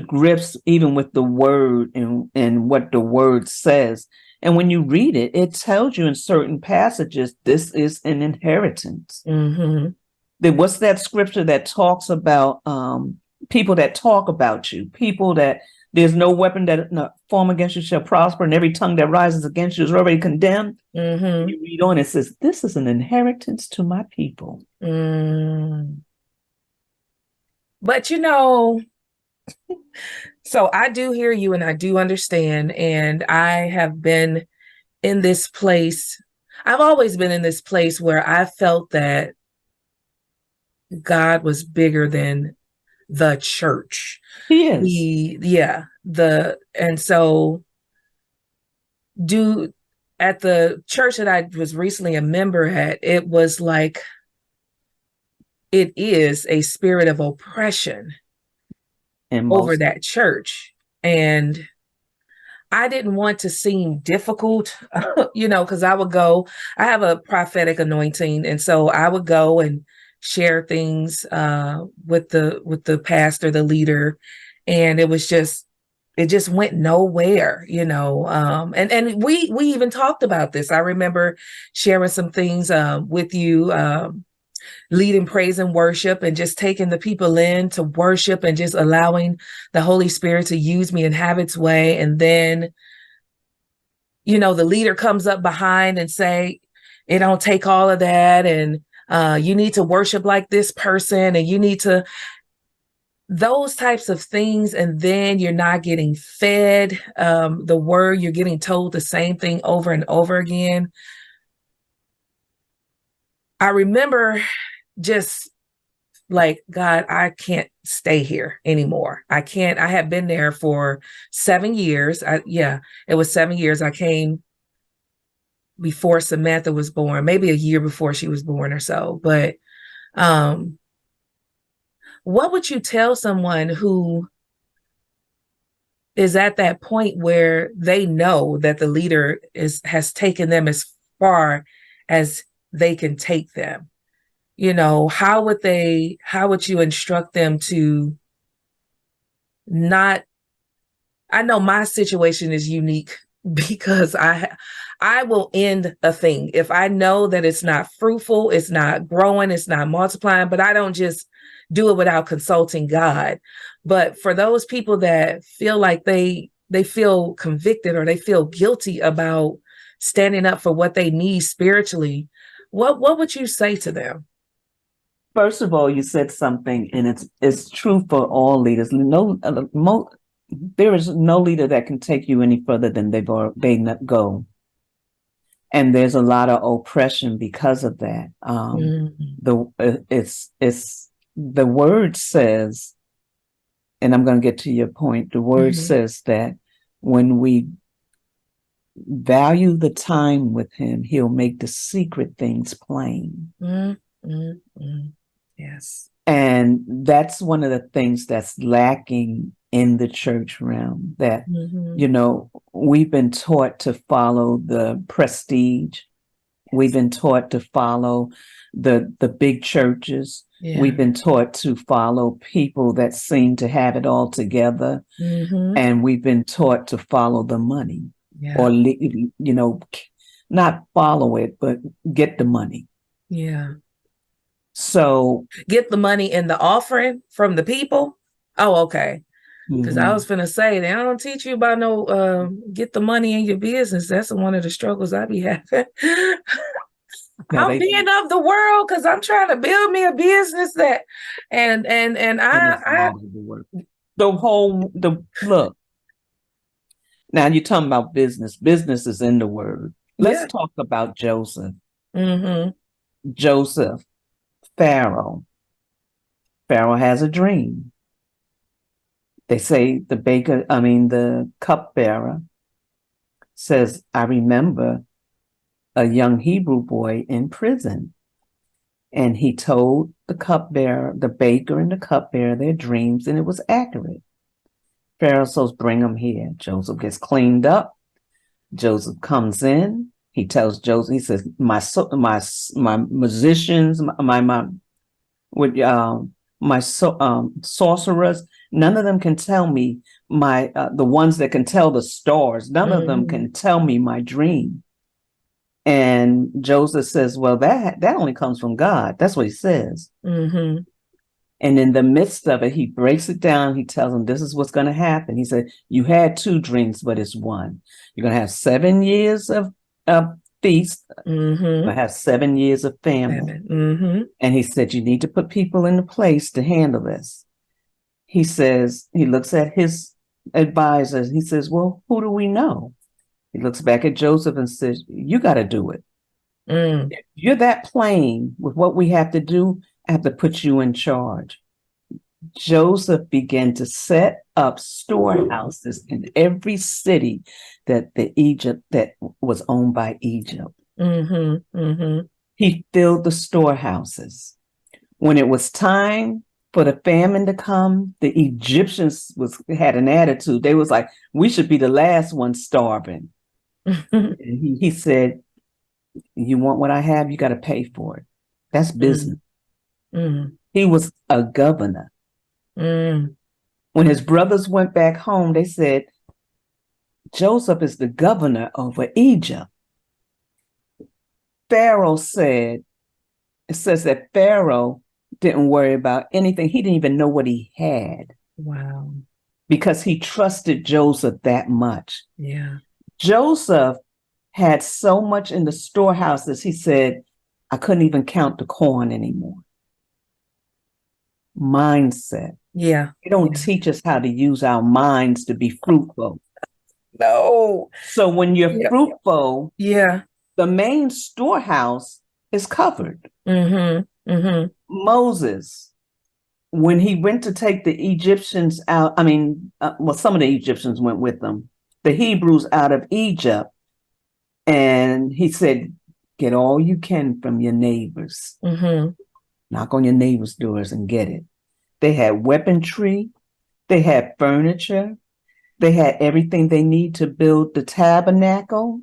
grips even with the word and what the word says, and when you read it, it tells you in certain passages, this is an inheritance. Mm-hmm. What's that scripture that talks about people that talk about you, people that there's no weapon that form against you shall prosper, and every tongue that rises against you is already condemned. Mm-hmm. You read on, it says, this is an inheritance to my people. Mm. But so I do hear you, and I do understand, and I have been in this place. I've always been in this place where I felt that God was bigger than the church. He is. And so at the church that I was recently a member at, it was like it is a spirit of oppression And over most, that church. And I didn't want to seem difficult, because I have a prophetic anointing. And so I would go and share things with the pastor, the leader. And it just went nowhere. And we even talked about this. I remember sharing some things with you, leading praise and worship and just taking the people in to worship and just allowing the Holy Spirit to use me and have its way. And then, the leader comes up behind and say, it don't take all of that. And you need to worship like this person, and you need to, those types of things. And then you're not getting fed the word, you're getting told the same thing over and over again. I remember just like, God, I can't stay here anymore. I can't. I have been there for 7 years. It was 7 years. I came before Samantha was born, maybe a year before she was born or so. But what would you tell someone who is at that point where they know that the leader has taken them as far as they can take them? How would you instruct them to not, I know my situation is unique because I will end a thing if I know that it's not fruitful, it's not growing, it's not multiplying, but I don't just do it without consulting God. But for those people that feel like they feel convicted or they feel guilty about standing up for what they need spiritually, what would you say to them? first of all, you said something, and it's true for all leaders. There is no leader that can take you any further than they not go, and there's a lot of oppression because of that. It's the word says, and I'm going to get to your point. The word says that when we value the time with him, he'll make the secret things plain. Yes. And that's one of the things that's lacking in the church realm, that, we've been taught to follow the prestige. We've been taught to follow the big churches. Yeah. We've been taught to follow people that seem to have it all together. And we've been taught to follow the money, or, not follow it, but get the money. Yeah. So get the money in the offering from the people. Oh, okay. Because I was finna say, they don't teach you about no get the money in your business. That's one of the struggles I be having. I'm being of the world because I'm trying to build me a business that, and I look. Now you're talking about business. Business is in the word. Let's talk about Joseph. Joseph, Pharaoh. Pharaoh has a dream. They say the cupbearer says, I remember a young Hebrew boy in prison. And he told the cupbearer, the baker and the cupbearer, their dreams, and it was accurate. Pharaoh says, bring him here. Joseph gets cleaned up. Joseph comes in. He tells Joseph, he says, my musicians, sorcerers, none of them can tell me the ones that can tell the stars, none of them can tell me my dream. And Joseph says, well, that only comes from God. That's what he says. And in the midst of it, he breaks it down. He tells them, this is what's going to happen. He said, you had two dreams, but it's one. You're going to have 7 years of feast. You're going to have 7 years of famine. And he said, you need to put people in the place to handle this. He says, he looks at his advisors. He says, well, who do we know? He looks back at Joseph and says, you got to do it. If you're that plain with what we have to do, I have to put you in charge. Joseph began to set up storehouses in every city that was owned by Egypt. He filled the storehouses When it was time for the famine to come, the Egyptians had an attitude. They was like, we should be the last ones starving. And he said, you want what I have, you got to pay for it. That's business. He was a governor. When his brothers went back home, they said, Joseph is the governor over Egypt. Pharaoh said, it says that Pharaoh didn't worry about anything. He didn't even know what he had. Wow. Because he trusted Joseph that much. Yeah. Joseph had so much in the storehouses, he said, I couldn't even count the corn anymore. Mindset. Yeah. They don't teach us how to use our minds to be fruitful. No. So when you're fruitful, the main storehouse is covered. Moses, when he went to take the Egyptians out, some of the Egyptians went with them, the Hebrews out of Egypt, and he said, get all you can from your neighbors. Knock on your neighbors' doors and get it. They had weaponry, they had furniture, they had everything they need to build the tabernacle.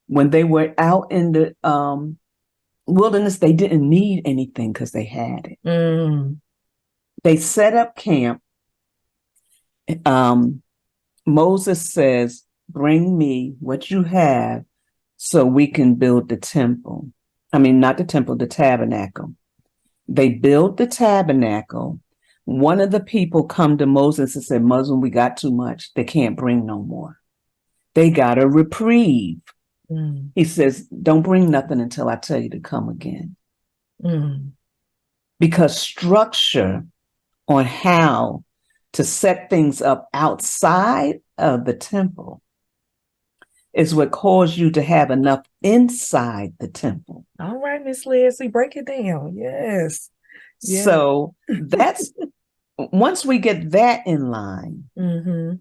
When they were out in the wilderness, they didn't need anything because they had it. They set up camp. Moses says, bring me what you have so we can build the temple. Not the temple, the tabernacle. They built the tabernacle. One of the people come to Moses and said, Muslim, we got too much. They can't bring no more. They got a reprieve. He says, don't bring nothing until I tell you to come again. Because structure on how to set things up outside of the temple is what caused you to have enough inside the temple. All right, Miss Leslie, break it down. Yes. So that's once we get that in line, and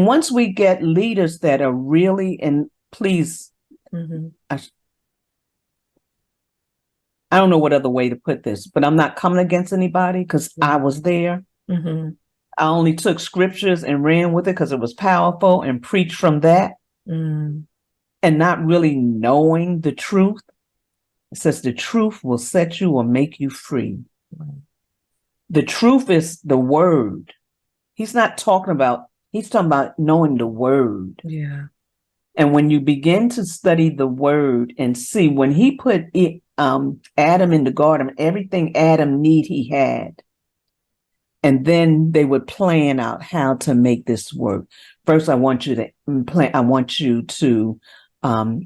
once we get leaders that are really, and please, I don't know what other way to put this, but I'm not coming against anybody because I was there. I only took scriptures and ran with it because it was powerful and preached from that. And not really knowing the truth. It says the truth will set you or make you free. The truth is the word. He's talking about knowing the word. Yeah. And when you begin to study the word and see, when he put Adam in the garden, everything Adam need, he had. And then they would plan out how to make this work. First, I want you to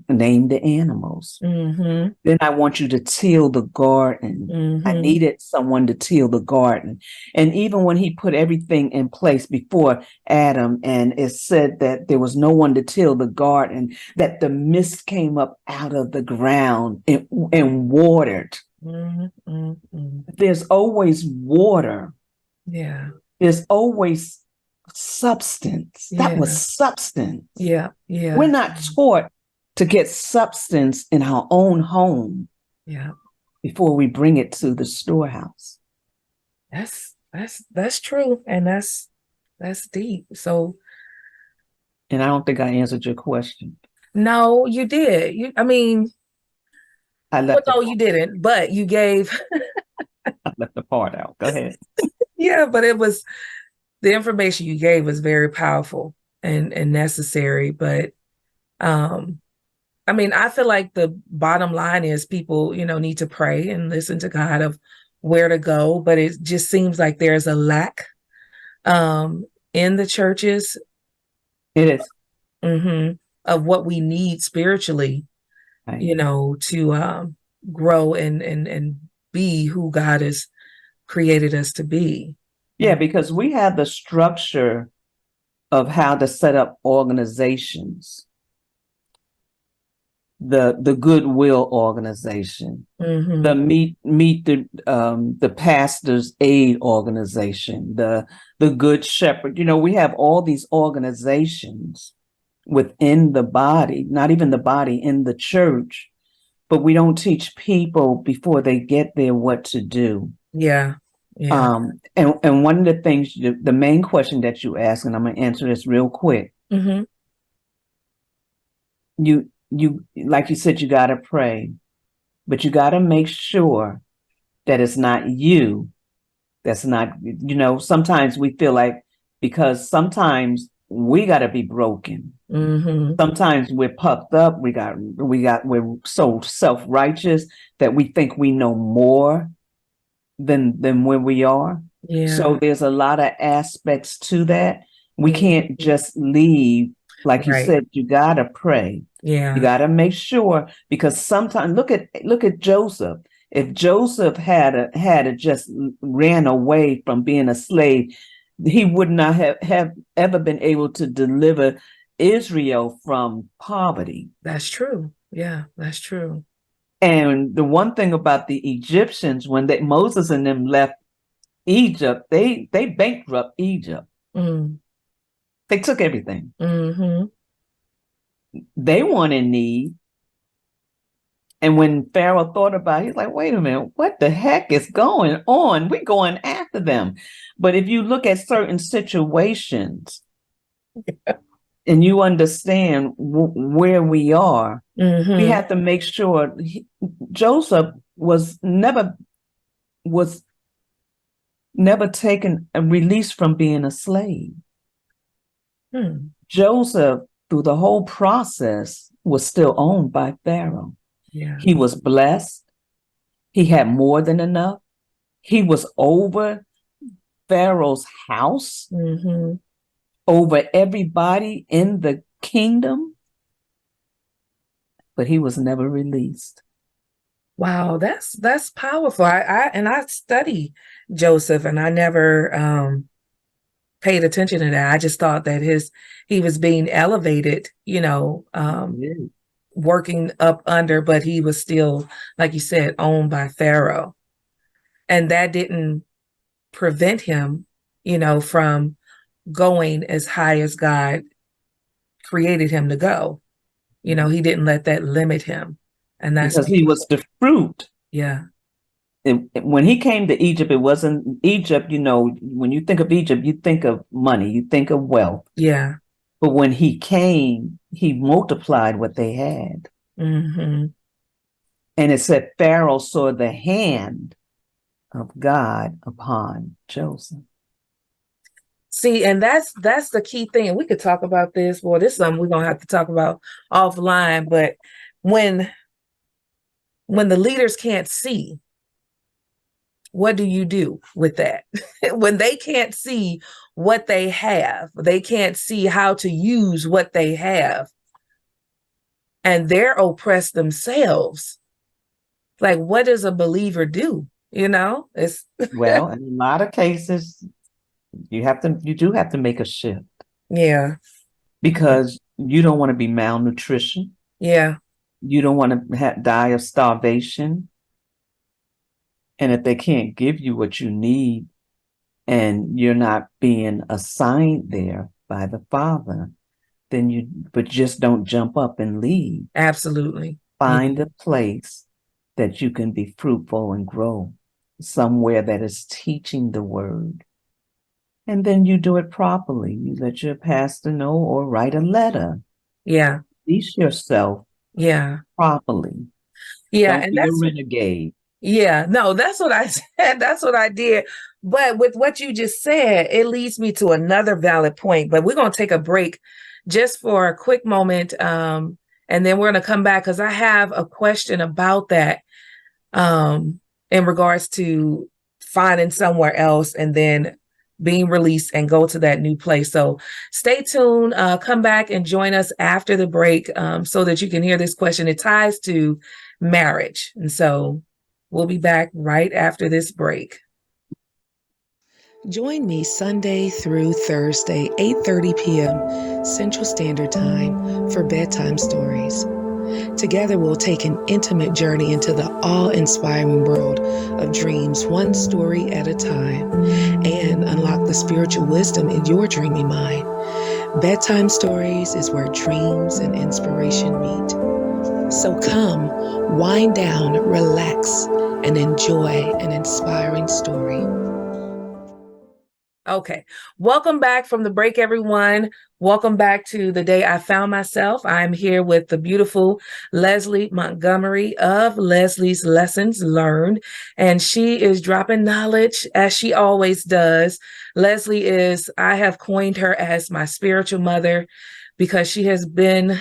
name the animals. Then I want you to till the garden. I needed someone to till the garden. And even when he put everything in place before Adam, and it said that there was no one to till the garden, that the mist came up out of the ground and watered. There's always water. Yeah. There's always substance. That was substance. Yeah. We're not taught to get substance in our own home. Yeah. Before we bring it to the storehouse. That's true. And that's deep. So. And I don't think I answered your question. No, you did. You didn't, but you gave. I left the part out. Go ahead. Yeah, but the information you gave was very powerful and necessary. But I feel like the bottom line is people, need to pray and listen to God of where to go. But it just seems like there's a lack in the churches. It is. Of what we need spiritually, right. To grow and be who God has created us to be. Yeah, because we have the structure of how to set up organizations. The Goodwill organization, the meet the Pastors Aid organization, the Good Shepherd. We have all these organizations within the body, not even the body, in the church, but we don't teach people before they get there what to do. Yeah. Yeah. And one of the things, the main question that you ask, and I'm going to answer this real quick. Mm-hmm. You like you said, you got to pray, but you got to make sure that it's not you. That's not, sometimes we feel like, because sometimes we got to be broken. Mm-hmm. Sometimes we're puffed up. We're so self-righteous that we think we know more than where we are. Yeah. So there's a lot of aspects to that. We can't just leave. Like you said, you gotta pray. Yeah. You gotta make sure, because sometimes look at Joseph. If Joseph had just ran away from being a slave, he would not have ever been able to deliver Israel from poverty. That's true. Yeah, that's true. And the one thing about the Egyptians, when Moses and them left Egypt, they bankrupt Egypt. Mm. They took everything. Mm-hmm. They weren't in need. And when Pharaoh thought about it, he's like, wait a minute, what the heck is going on? We're going after them. But if you look at certain situations and you understand where we are, we have to make sure Joseph was never taken and released from being a slave. Joseph, through the whole process, was still owned by Pharaoh. Yeah. He was blessed. He had more than enough. He was over Pharaoh's house, over everybody in the kingdom, but he was never released. Wow, that's powerful. I study Joseph, and I never paid attention to that. I just thought that he was being elevated, working up under, but he was still, like you said, owned by Pharaoh. And that didn't prevent him, from going as high as God created him to go. He didn't let that limit him. And that's because he was the fruit. Yeah. When he came to Egypt, it wasn't Egypt, when you think of Egypt, you think of money, you think of wealth. Yeah. But when he came, he multiplied what they had. Mm-hmm. And it said Pharaoh saw the hand of God upon Joseph. See, and that's the key thing. And we could talk about this. Well, this is something we're going to have to talk about offline. But when the leaders can't see, what do you do with that? When they can't see what they have, they can't see how to use what they have, and they're oppressed themselves. Like, what does a believer do? It's well, in a lot of cases, you do have to make a shift. Yeah. Because you don't want to be malnutrition. Yeah. You don't want to die of starvation. And if they can't give you what you need and you're not being assigned there by the Father, but just don't jump up and leave. Absolutely. Find a place that you can be fruitful and grow, somewhere that is teaching the word. And then you do it properly. You let your pastor know or write a letter. Yeah. Release yourself. Yeah. Properly. Yeah. Don't be a renegade. Yeah. No, that's what I said. That's what I did. But with what you just said, it leads me to another valid point. But we're going to take a break just for a quick moment. And then we're going to come back because I have a question about that in regards to finding somewhere else and then being released and go to that new place. So stay tuned, come back and join us after the break so that you can hear this question. It ties to marriage. And so we'll be back right after this break. Join me Sunday through Thursday, 8:30 p.m. Central Standard Time for Bedtime Stories. Together, we'll take an intimate journey into the awe-inspiring world of dreams, one story at a time, and unlock the spiritual wisdom in your dreamy mind. Bedtime Stories is where dreams and inspiration meet. So come, wind down, relax, and enjoy an inspiring story. Okay, welcome back from the break, everyone. Welcome back to the day I found myself. I'm here with the beautiful Leslie Montgomery of Leslie's Lessons Learned, and she is dropping knowledge as she always does. Leslie is, I have coined her as my spiritual mother because she has been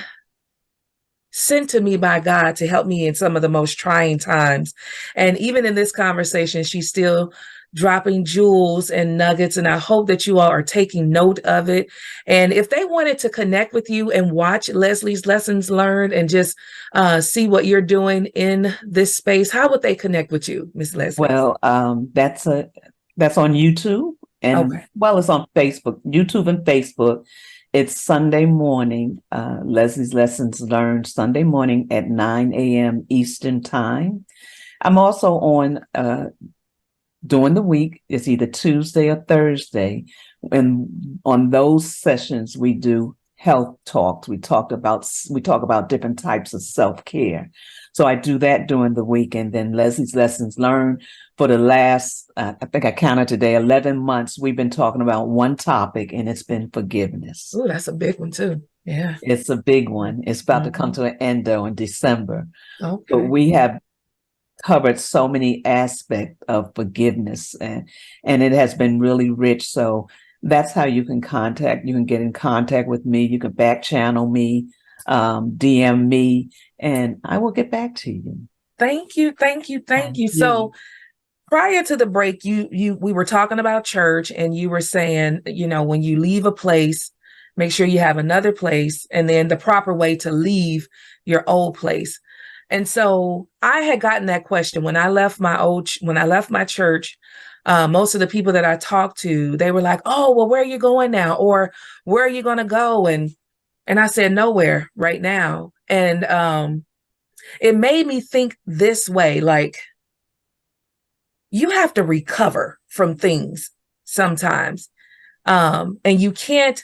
sent to me by God to help me in some of the most trying times. And even in this conversation, she's still dropping jewels and nuggets. And I hope that you all are taking note of it. And if they wanted to connect with you and watch Leslie's Lessons Learned and just see what you're doing in this space, how would they connect with you, Miss Leslie? Well, that's on YouTube and Okay. it's on Facebook, YouTube and Facebook. It's Sunday morning, Leslie's Lessons Learned, Sunday morning at 9 a.m. Eastern Time. I'm also on during the week. It's either Tuesday or Thursday. And on those sessions, we do health talks. We talk about different types of self-care. So I do that during the week. And then Leslie's Lessons Learned for the last, I think I counted today, 11 months, we've been talking about one topic, and it's been forgiveness. Oh, that's a big one too. Yeah. It's a big one. It's about to come to an end though in December. Okay. But we have covered so many aspects of forgiveness, and it has been really rich. So that's how you can get in contact with me. You can back channel me, DM me, and I will get back to you. Thank you. So prior to the break, we were talking about church, and you were saying, when you leave a place, make sure you have another place, and then the proper way to leave your old place. And so I had gotten that question when I left my church. Most of the people that I talked to, they were like, "Oh, well, where are you going now?" Or "Where are you going to go?" And I said, "Nowhere right now." And it made me think this way, like, you have to recover from things sometimes. And you can't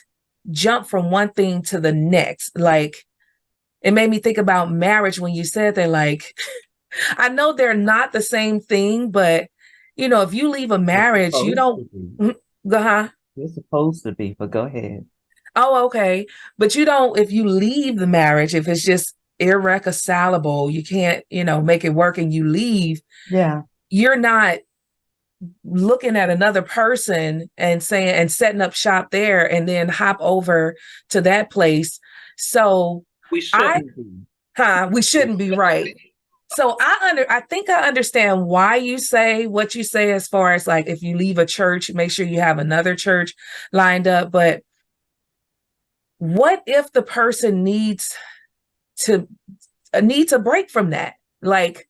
jump from one thing to the next. Like, it made me think about marriage when you said that, like, I know they're not the same thing, but if you leave a marriage, you don't go, huh? You're supposed to be, but go ahead. Oh, okay. But you don't, if you leave the marriage, if it's just irreconcilable, you can't, make it work and you leave. Yeah. You're not looking at another person and setting up shop there and then hop over to that place. So we shouldn't be. We shouldn't be, right. So I think I understand why you say what you say, as far as, like, if you leave a church, make sure you have another church lined up. But what if the person needs a break from that? Like,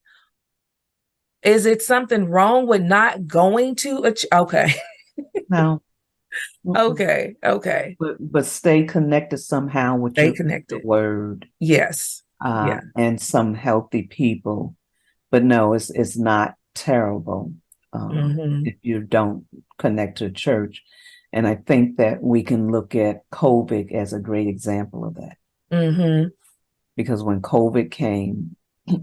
is it something wrong with not going to okay. No. Okay. But stay connected somehow with connected. The word. Yes. Yeah. And some healthy people. But no, it's not terrible if you don't connect to church. And I think that we can look at COVID as a great example of that. Because when COVID came,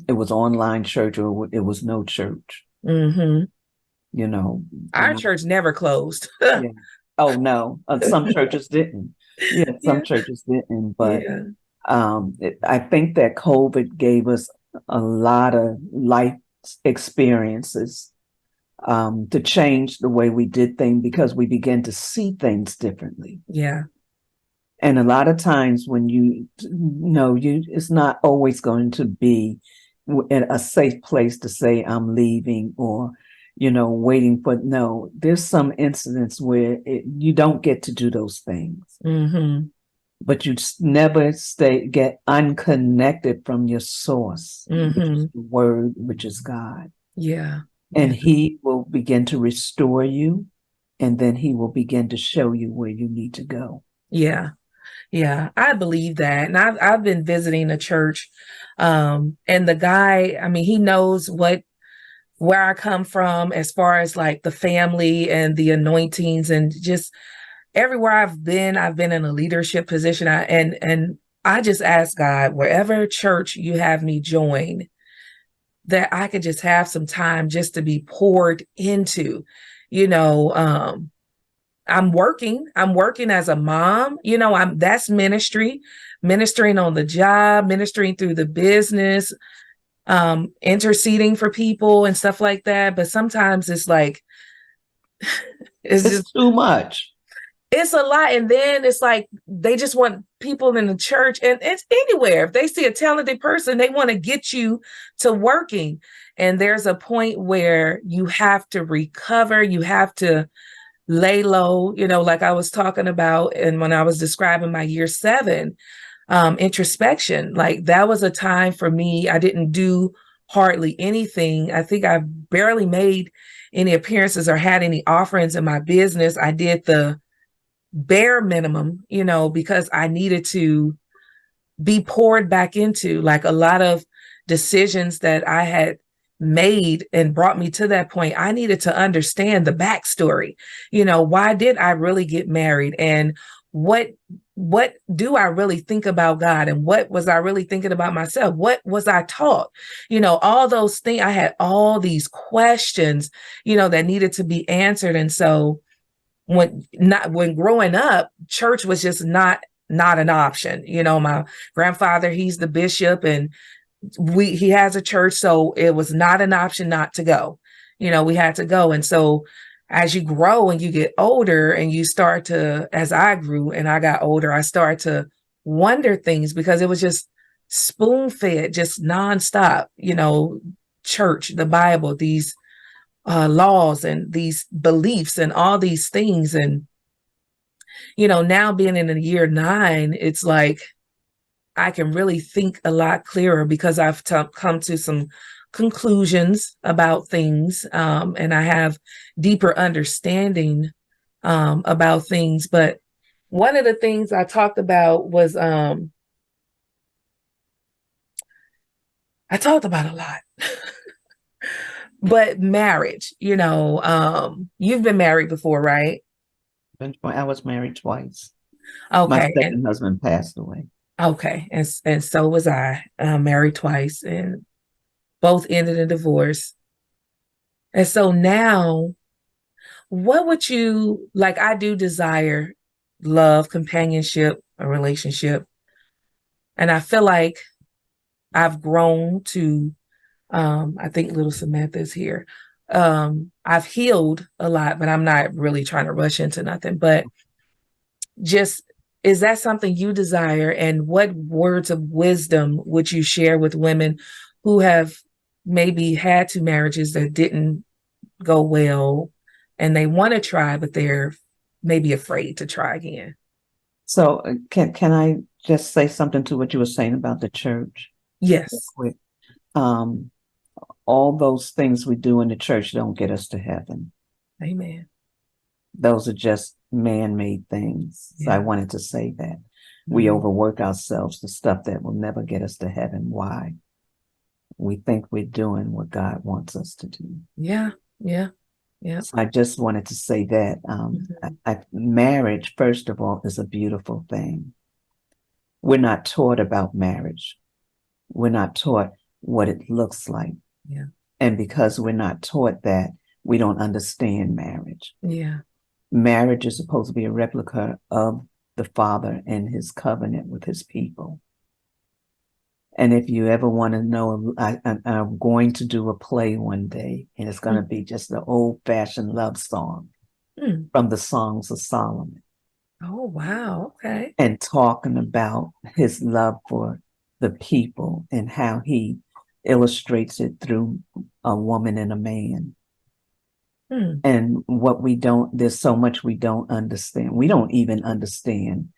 it was online church or it was no church. Our church never closed. Yeah. Oh no, some churches didn't. Yeah, some churches didn't. But I think that COVID gave us a lot of life experiences to change the way we did things, because we began to see things differently. Yeah. And a lot of times when it's not always going to be in a safe place to say I'm leaving, or waiting for. No, there's some incidents where you don't get to do those things. But you never get unconnected from your source, which is the word, which is God. Yeah. And He will begin to restore you, and then He will begin to show you where you need to go. Yeah. Yeah, I believe that. And I've been visiting a church, and the guy, I mean, he knows where I come from, as far as, like, the family and the anointings, and just everywhere I've been in a leadership position. And I just ask God, wherever church you have me join, that I could just have some time just to be poured into. You know, I'm working as a mom. You know, that's ministry, ministering on the job, ministering through the business, interceding for people and stuff like that. But sometimes it's like, it's It's just, too much. it's a lot. And then it's like they just want people in the church, and it's anywhere. If they see a talented person, they want to get you to working. And there's a point where you have to recover, you have to lay low, you know, like I was talking about. And when I was describing my year 7 introspection, like that was a time for me. I didn't do hardly anything. I think I barely made any appearances or had any offerings in my business. I did the bare minimum, you know, because I needed to be poured back into. Like a lot of decisions that I had made and brought me to that point, I needed to understand the backstory. You know, why did I really get married? And what do I really think about God? And what was I really thinking about myself? What was I taught? You know, all those things. I had all these questions, you know, that needed to be answered. And so when growing up, church was just not an option. You know, my grandfather, he's the bishop, and he has a church, so it was not an option not to go. You know, we had to go. And so as you grow and you get older and you start to, as I grew and I got older, I started to wonder things, because it was just spoon fed, just nonstop, you know, church, the Bible, these laws and these beliefs and all these things. And, you know, now being in the year 9, it's like I can really think a lot clearer, because I've come to some conclusions about things, and I have deeper understanding about things. But one of the things I talked about was I talked about a lot. But marriage, you know, you've been married before, right? I was married twice. My Okay. second husband passed away. Okay. And so was I, married twice, and both ended in divorce. And so now, what would you like? I do desire love, companionship, a relationship. And I feel like I've grown to, I think little Samantha is here. I've healed a lot, but I'm not really trying to rush into nothing. But just, is that something you desire? And what words of wisdom would you share with women who have maybe had 2 marriages that didn't go well, and they want to try, but they're maybe afraid to try again? So can I just say something to what you were saying about the church? Yes. Quick. All those things we do in the church don't get us to heaven. Amen. Those are just man-made things. So I wanted to say that. We overwork ourselves to stuff that will never get us to heaven. Why? We think we're doing what God wants us to do. Yeah. So I just wanted to say that marriage, first of all, is a beautiful thing. We're not taught about marriage. We're not taught what it looks like. Yeah. And because we're not taught that, we don't understand marriage. Yeah. Marriage is supposed to be a replica of the Father and his covenant with his people. And if you ever want to know, I'm going to do a play one day, and it's going to be just an old-fashioned love song from the Songs of Solomon. Oh, wow. Okay. And talking about his love for the people and how he illustrates it through a woman and a man. And there's so much we don't understand. We don't even understand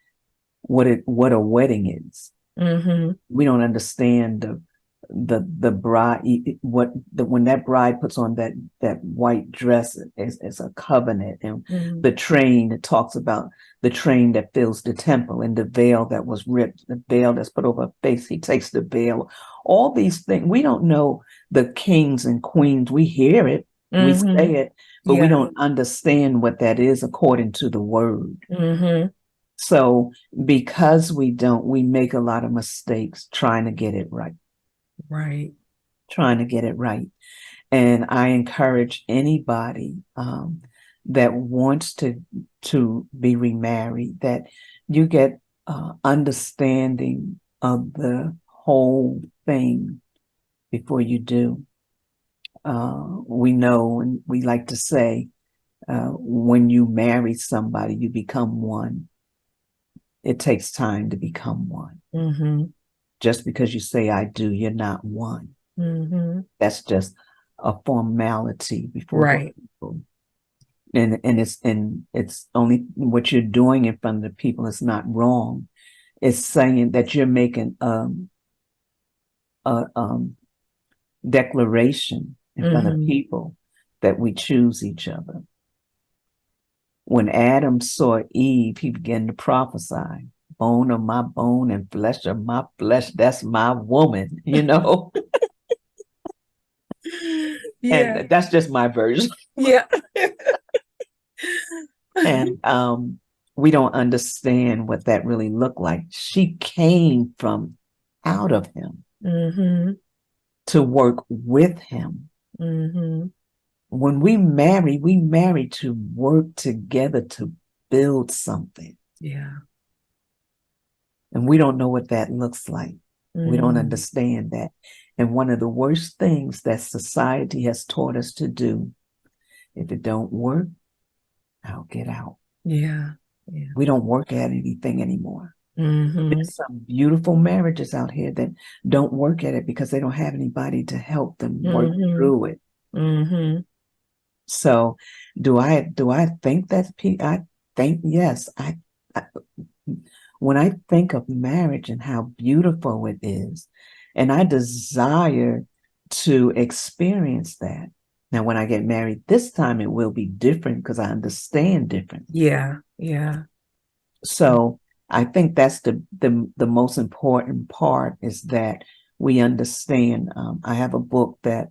what a wedding is. We don't understand the bride, when that bride puts on that white dress is a covenant, and the train that talks about the train that fills the temple, and the veil that was ripped, the veil that's put over her face. He takes the veil. All these things, we don't know the kings and queens. We hear it, we say it, but we don't understand what that is according to the word. So because we don't, we make a lot of mistakes trying to get it right, Right. trying to get it right. And I encourage anybody that wants to be remarried that you get understanding of the whole thing before you do. We know, and we like to say, when you marry somebody, you become one. It takes time to become one. Mm-hmm. Just because you say I do, you're not one. Mm-hmm. That's just a formality before the Right. people. And it's only what you're doing in front of the people is not wrong. It's saying that you're making a declaration in front of Mm-hmm. people that we choose each other. When Adam saw Eve, he began to prophesy, bone of my bone and flesh of my flesh. That's my woman, you know? Yeah. And that's just my version. Yeah. And we don't understand what that really looked like. She came from out of him Mm-hmm. to work with him. Mm-hmm. When we marry to work together to build something. Yeah. And we don't know what that looks like. We don't Mm-hmm. understand that. And one of the worst things that society has taught us to do, if it don't work, I'll get out. Yeah. Yeah. We don't work at anything anymore. Mm-hmm. There's some beautiful marriages out here that don't work at it because they don't have anybody to help them work Mm-hmm. through it. Mm-hmm. So do I think that I think yes, I when I think of marriage and how beautiful it is, and I desire to experience that. Now, when I get married this time, it will be different because I understand differently. Yeah. Yeah. So I think that's the most important part is that we understand. I have a book that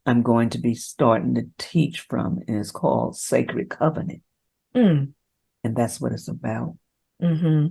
I'm going to be starting to teach from, and it's called Sacred Covenant. Mm. And that's what it's about. Mm-hmm.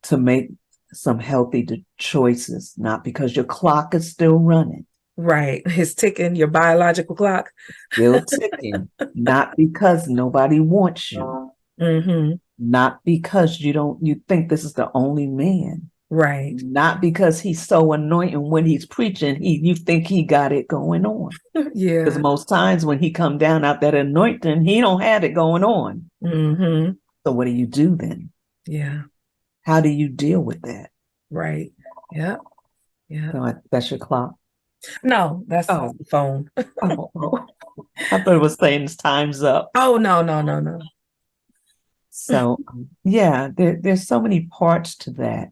To make some healthy choices, not because your clock is still running, Right. It's ticking, your biological clock. still ticking, not because nobody wants you, Mm-hmm. not because you think this is the only man, Right. not because he's so anointed when he's preaching, you think he got it going on. Because Yeah. most times when he come down out that anointing, he don't have it going on. Mm-hmm. So what do you do then? Yeah. How do you deal with that? Right. Yeah. Yeah. So that's your clock. No, that's Oh, the phone. oh. I thought it was saying it's time's up. Oh, no, no, no, no. So yeah, there's so many parts to that.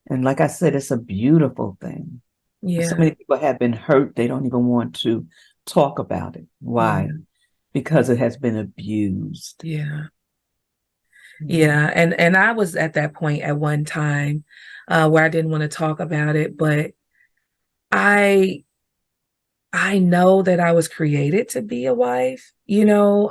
And like I said, it's a beautiful thing. So Yeah. many people have been hurt, they don't even want to talk about it. Why? Yeah. Because it has been abused. Yeah. Mhm. Yeah. And I was at that point at one time where I didn't want to talk about it, but I I know that I was created to be a wife, you know.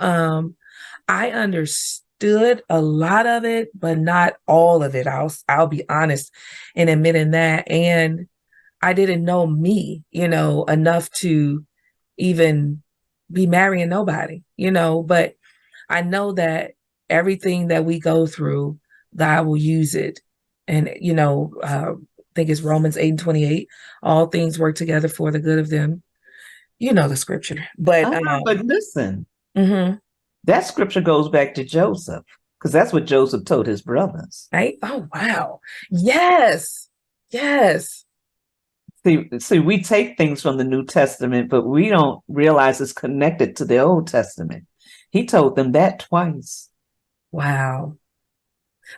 I understood a lot of it, but not all of it. I'll be honest in admitting that. And I didn't know me, you know, enough to even be marrying nobody, you know, but I know that everything that we go through, God will use it. And, you know, I think it's Romans 8:28. All things work together for the good of them. You know the scripture. But But listen, mhm. that scripture goes back to Joseph, because that's what Joseph told his brothers. Right? Oh wow. Yes. Yes. See, we take things from the New Testament, but we don't realize it's connected to the Old Testament. He told them that twice. Wow.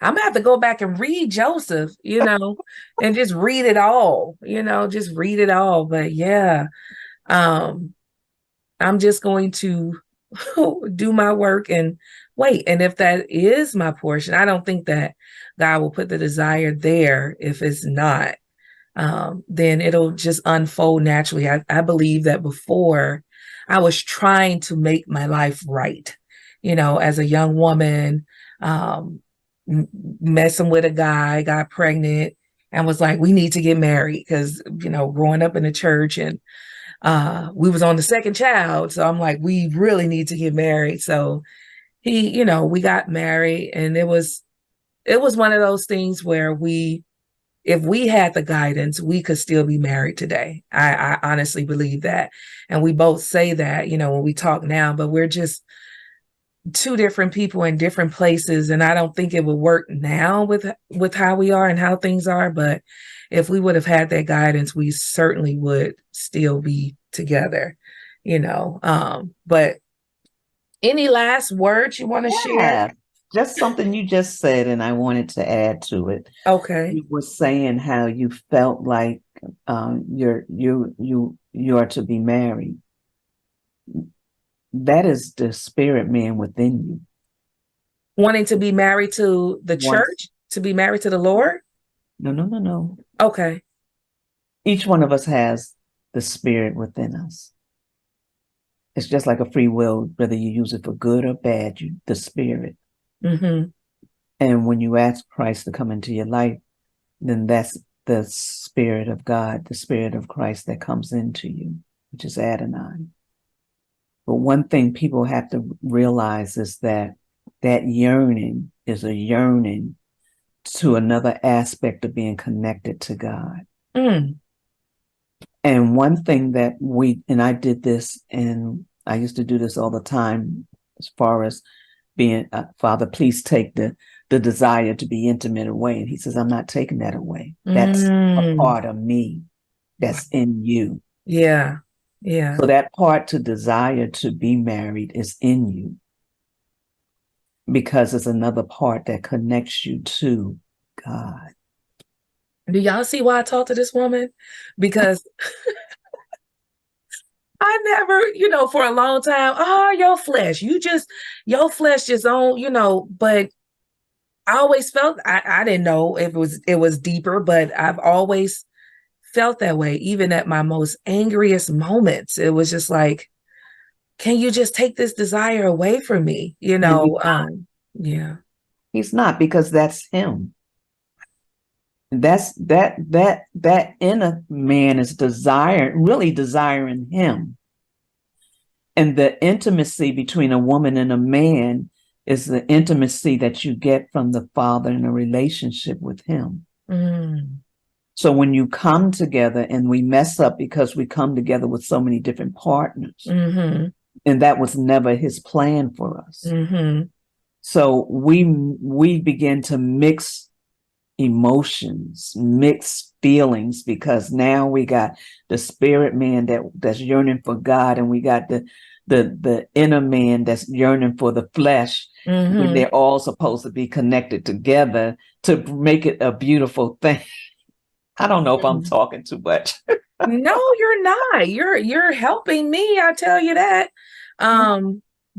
I'm gonna have to go back and read Joseph, you know, and just read it all, you know, just read it all. But yeah, um, I'm just going to do my work and wait. And if that is my portion, I don't think that God will put the desire there if it's not. Then it'll just unfold naturally. I believe that before I was trying to make my life right, you know, as a young woman, um, messing with a guy, got pregnant, and was like, we need to get married because, growing up in the church, and we was on the second child. So I'm like, we really need to get married. So we got married, and it was one of those things where if we had the guidance, we could still be married today. I honestly believe that. And we both say that, when we talk now, but we're just two different people in different places. And I don't think it would work now with how we are and how things are. But if we would have had that guidance, we certainly would still be together, But any last words you want to share? Yeah, just something you just said, and I wanted to add to it. Okay. You were saying how you felt like you are to be married. That is the spirit man within you. Wanting to be married to the Once, church, to be married to the Lord? no. Okay. Each one of us has the spirit within us. It's just like a free will, whether you use it for good or bad, the spirit. Mm-hmm. And when you ask Christ to come into your life, then that's the Spirit of God, the Spirit of Christ that comes into you, which is Adonai. But one thing people have to realize is that yearning is a yearning to another aspect of being connected to God. Mm. And one thing that I did this, and I used to do this all the time, as far as being, Father, please take the desire to be intimate away. And he says, I'm not taking that away. That's a part of me that's in you. Yeah. Yeah. So that part to desire to be married is in you, because it's another part that connects you to God. Do y'all see why I talked to this woman? Because I never, for a long time, your flesh just on, but I always felt, I didn't know if it was deeper, but I've always felt that way. Even at my most angriest moments, it was just like, can you just take this desire away from me? Yeah. He's not, because that's him. That's that inner man is really desiring him. And the intimacy between a woman and a man is the intimacy that you get from the Father in a relationship with him. Mm. So when you come together, and we mess up because we come together with so many different partners, mm-hmm. and that was never his plan for us. Mm-hmm. So we begin to mix emotions, mix feelings, because now we got the spirit man that's yearning for God, and we got the inner man that's yearning for the flesh, when they're all supposed to be connected together to make it a beautiful thing. I don't know if I'm talking too much. No, you're not. You're helping me, I tell you that.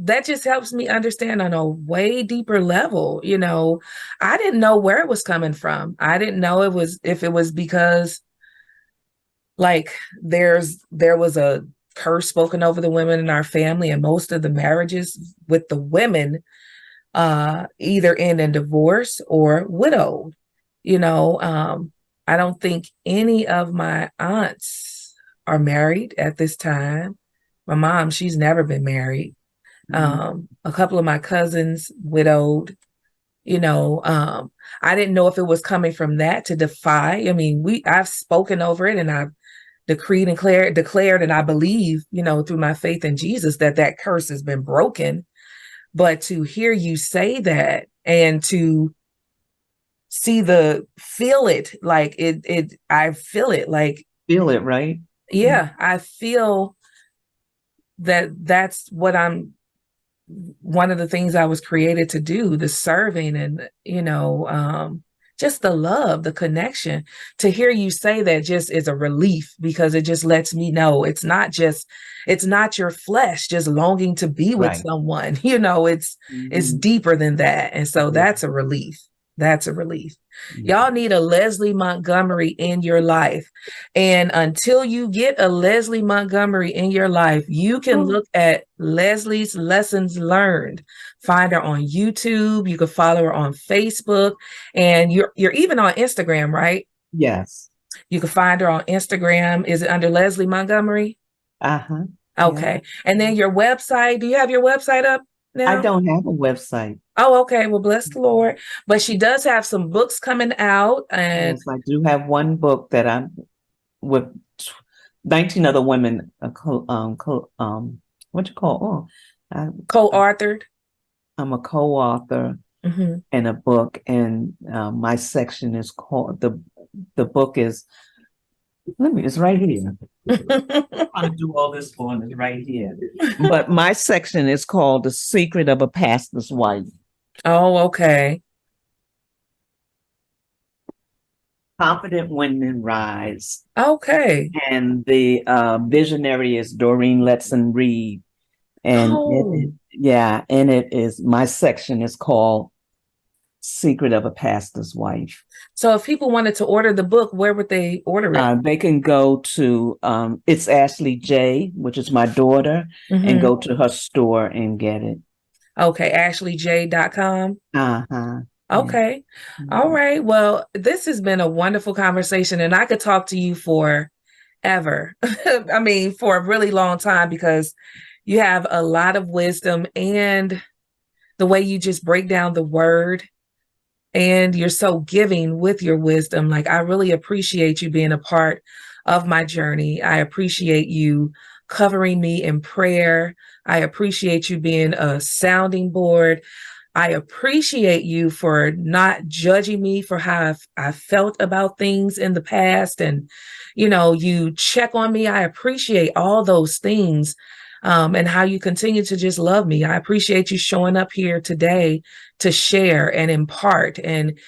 That just helps me understand on a way deeper level. I didn't know where it was coming from. I didn't know if it was because like there was a curse spoken over the women in our family, and most of the marriages with the women either end in divorce or widowed. I don't think any of my aunts are married at this time. My mom, she's never been married. A couple of my cousins widowed. I didn't know if it was coming from that to defy. I mean, I've spoken over it, and I've decreed and declared, and I believe, through my faith in Jesus, that curse has been broken. But to hear you say that, and to feel it, like I feel it, like, Feel it, right? yeah, I feel that's what one of the things I was created to do, the serving, and, just the love, the connection. To hear you say that just is a relief, because it just lets me know it's not your flesh just longing to be with someone. It's deeper than that. And so that's a relief. That's a relief. Yeah. Y'all need a Leslie Montgomery in your life. And until you get a Leslie Montgomery in your life, you can look at Leslie's Lessons Learned. Find her on YouTube. You can follow her on Facebook. And you're even on Instagram, right? Yes. You can find her on Instagram. Is it under Leslie Montgomery? Uh-huh. Okay. Yeah. And then your website, do you have your website up I now? don't have a website. Oh, okay. Well, bless the Lord. But she does have some books coming out. And Yes, I do have one book that I'm with 19 other women, what you call? Oh, co-authored. I'm a co-author Mm-hmm. in a book, and my section is called the book is it's right here. I'm trying to do all this for it right here. But my section is called The Secret of a Pastor's Wife. Oh, okay. Confident Women Rise. Okay. And the visionary is Doreen Letson Reed. And Oh. it is, my section is called Secret of a Pastor's Wife. So if people wanted to order the book, where would they order it? They can go to it's Ashley J, which is my daughter, and go to her store and get it. Okay, ashleyj.com. Uh-huh. Okay. Yeah. All right. Well, this has been a wonderful conversation, and I could talk to you for ever. I mean, for a really long time, because you have a lot of wisdom, and the way you just break down the word, and you're so giving with your wisdom. Like, I really appreciate you being a part of my journey. I appreciate you covering me in prayer. I appreciate you being a sounding board. I appreciate you for not judging me for how I felt about things in the past. And, you check on me. I appreciate all those things, and how you continue to just love me. I appreciate you showing up here today to share and impart. And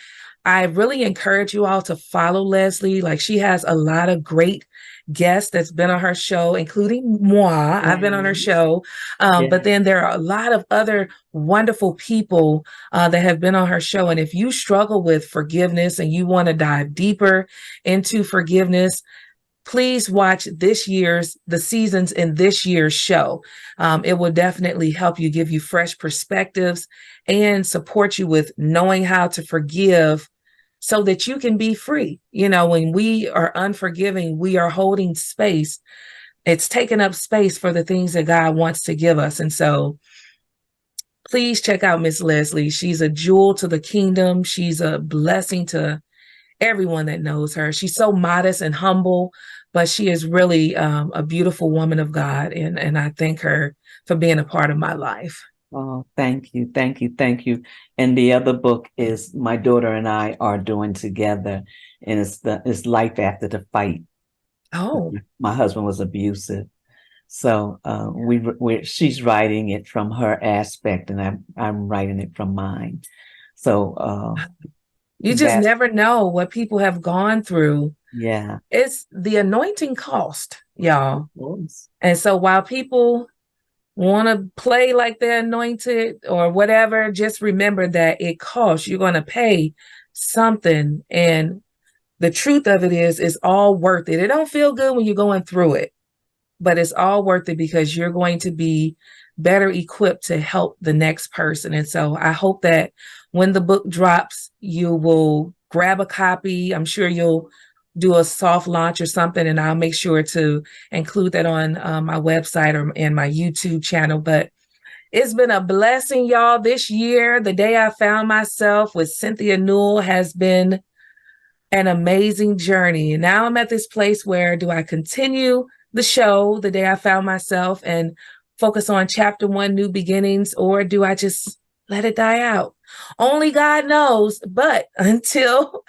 I really encourage you all to follow Leslie. Like, she has a lot of great guests that's been on her show, including moi. I've been on her show. But then there are a lot of other wonderful people that have been on her show. And if you struggle with forgiveness and you want to dive deeper into forgiveness, please watch the seasons in this year's show. It will definitely help you, give you fresh perspectives, and support you with knowing how to forgive so that you can be free. When we are unforgiving, we are holding space. It's taking up space for the things that God wants to give us. And so please check out Miss Leslie. She's a jewel to the kingdom. She's a blessing to everyone that knows her. She's so modest and humble, but she is really a beautiful woman of God. And I thank her for being a part of my life. Oh, thank you. Thank you. Thank you. And the other book is my daughter and I are doing together, and it's Life After the Fight. Oh, My husband was abusive. So she's writing it from her aspect, and I'm writing it from mine. So you just never know what people have gone through. Yeah. It's the anointing cost, y'all. Of course. And so while people want to play like they're anointed or whatever, just remember that it costs. You're going to pay something. And the truth of it is, it's all worth it. It don't feel good when you're going through it, but it's all worth it because you're going to be better equipped to help the next person. And so I hope that when the book drops, you will grab a copy. I'm sure you'll do a soft launch or something, and I'll make sure to include that on my website or in my YouTube channel. But it's been a blessing, y'all, this year. The day I found myself with Cynthia Newell has been an amazing journey. And now I'm at this place where, do I continue the show the day I found myself and focus on chapter 1, New Beginnings, or do I just let it die out? Only God knows. But until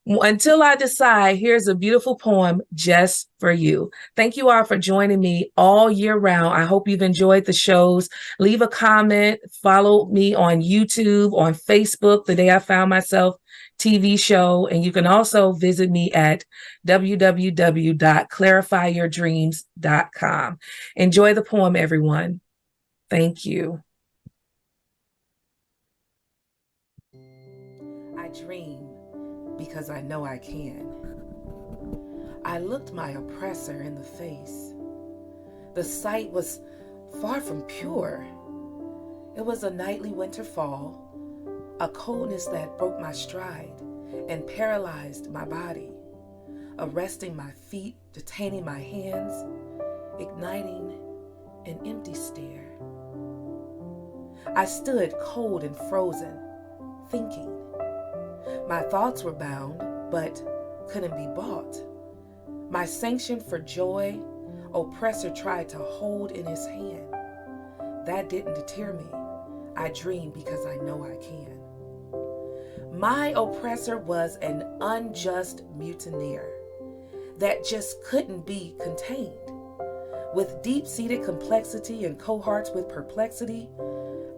I decide, here's a beautiful poem just for you. Thank you all for joining me all year round. I hope you've enjoyed the shows. Leave a comment, follow me on YouTube, on Facebook, The Day I Found Myself TV show. And you can also visit me at www.clarifyyourdreams.com. Enjoy the poem, everyone. Thank you. I dream because I know I can. I looked my oppressor in the face. The sight was far from pure. It was a nightly winter fall, a coldness that broke my stride and paralyzed my body, arresting my feet, detaining my hands, igniting an empty stare. I stood cold and frozen, thinking. My thoughts were bound, but couldn't be bought. My sanction for joy, oppressor tried to hold in his hand. That didn't deter me. I dream because I know I can. My oppressor was an unjust mutineer that just couldn't be contained. With deep-seated complexity and cohorts with perplexity,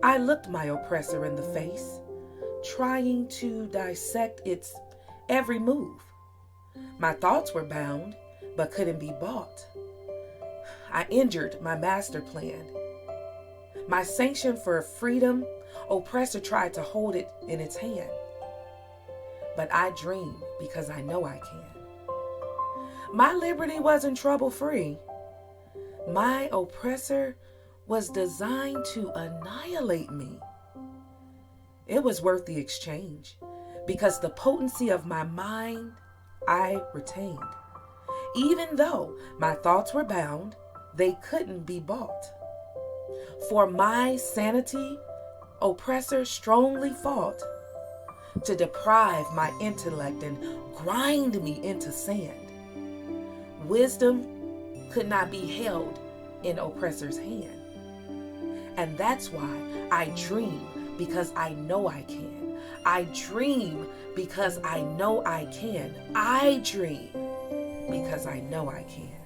I looked my oppressor in the face, trying to dissect its every move. My thoughts were bound, but couldn't be bought. I injured my master plan. My sanction for freedom, oppressor tried to hold it in its hand. But I dream because I know I can. My liberty wasn't trouble-free. My oppressor was designed to annihilate me. It was worth the exchange because the potency of my mind I retained. Even though my thoughts were bound, they couldn't be bought. For my sanity, oppressor strongly fought to deprive my intellect and grind me into sand. Wisdom could not be held in oppressor's hand. And that's why I dream because I know I can. I dream because I know I can. I dream because I know I can.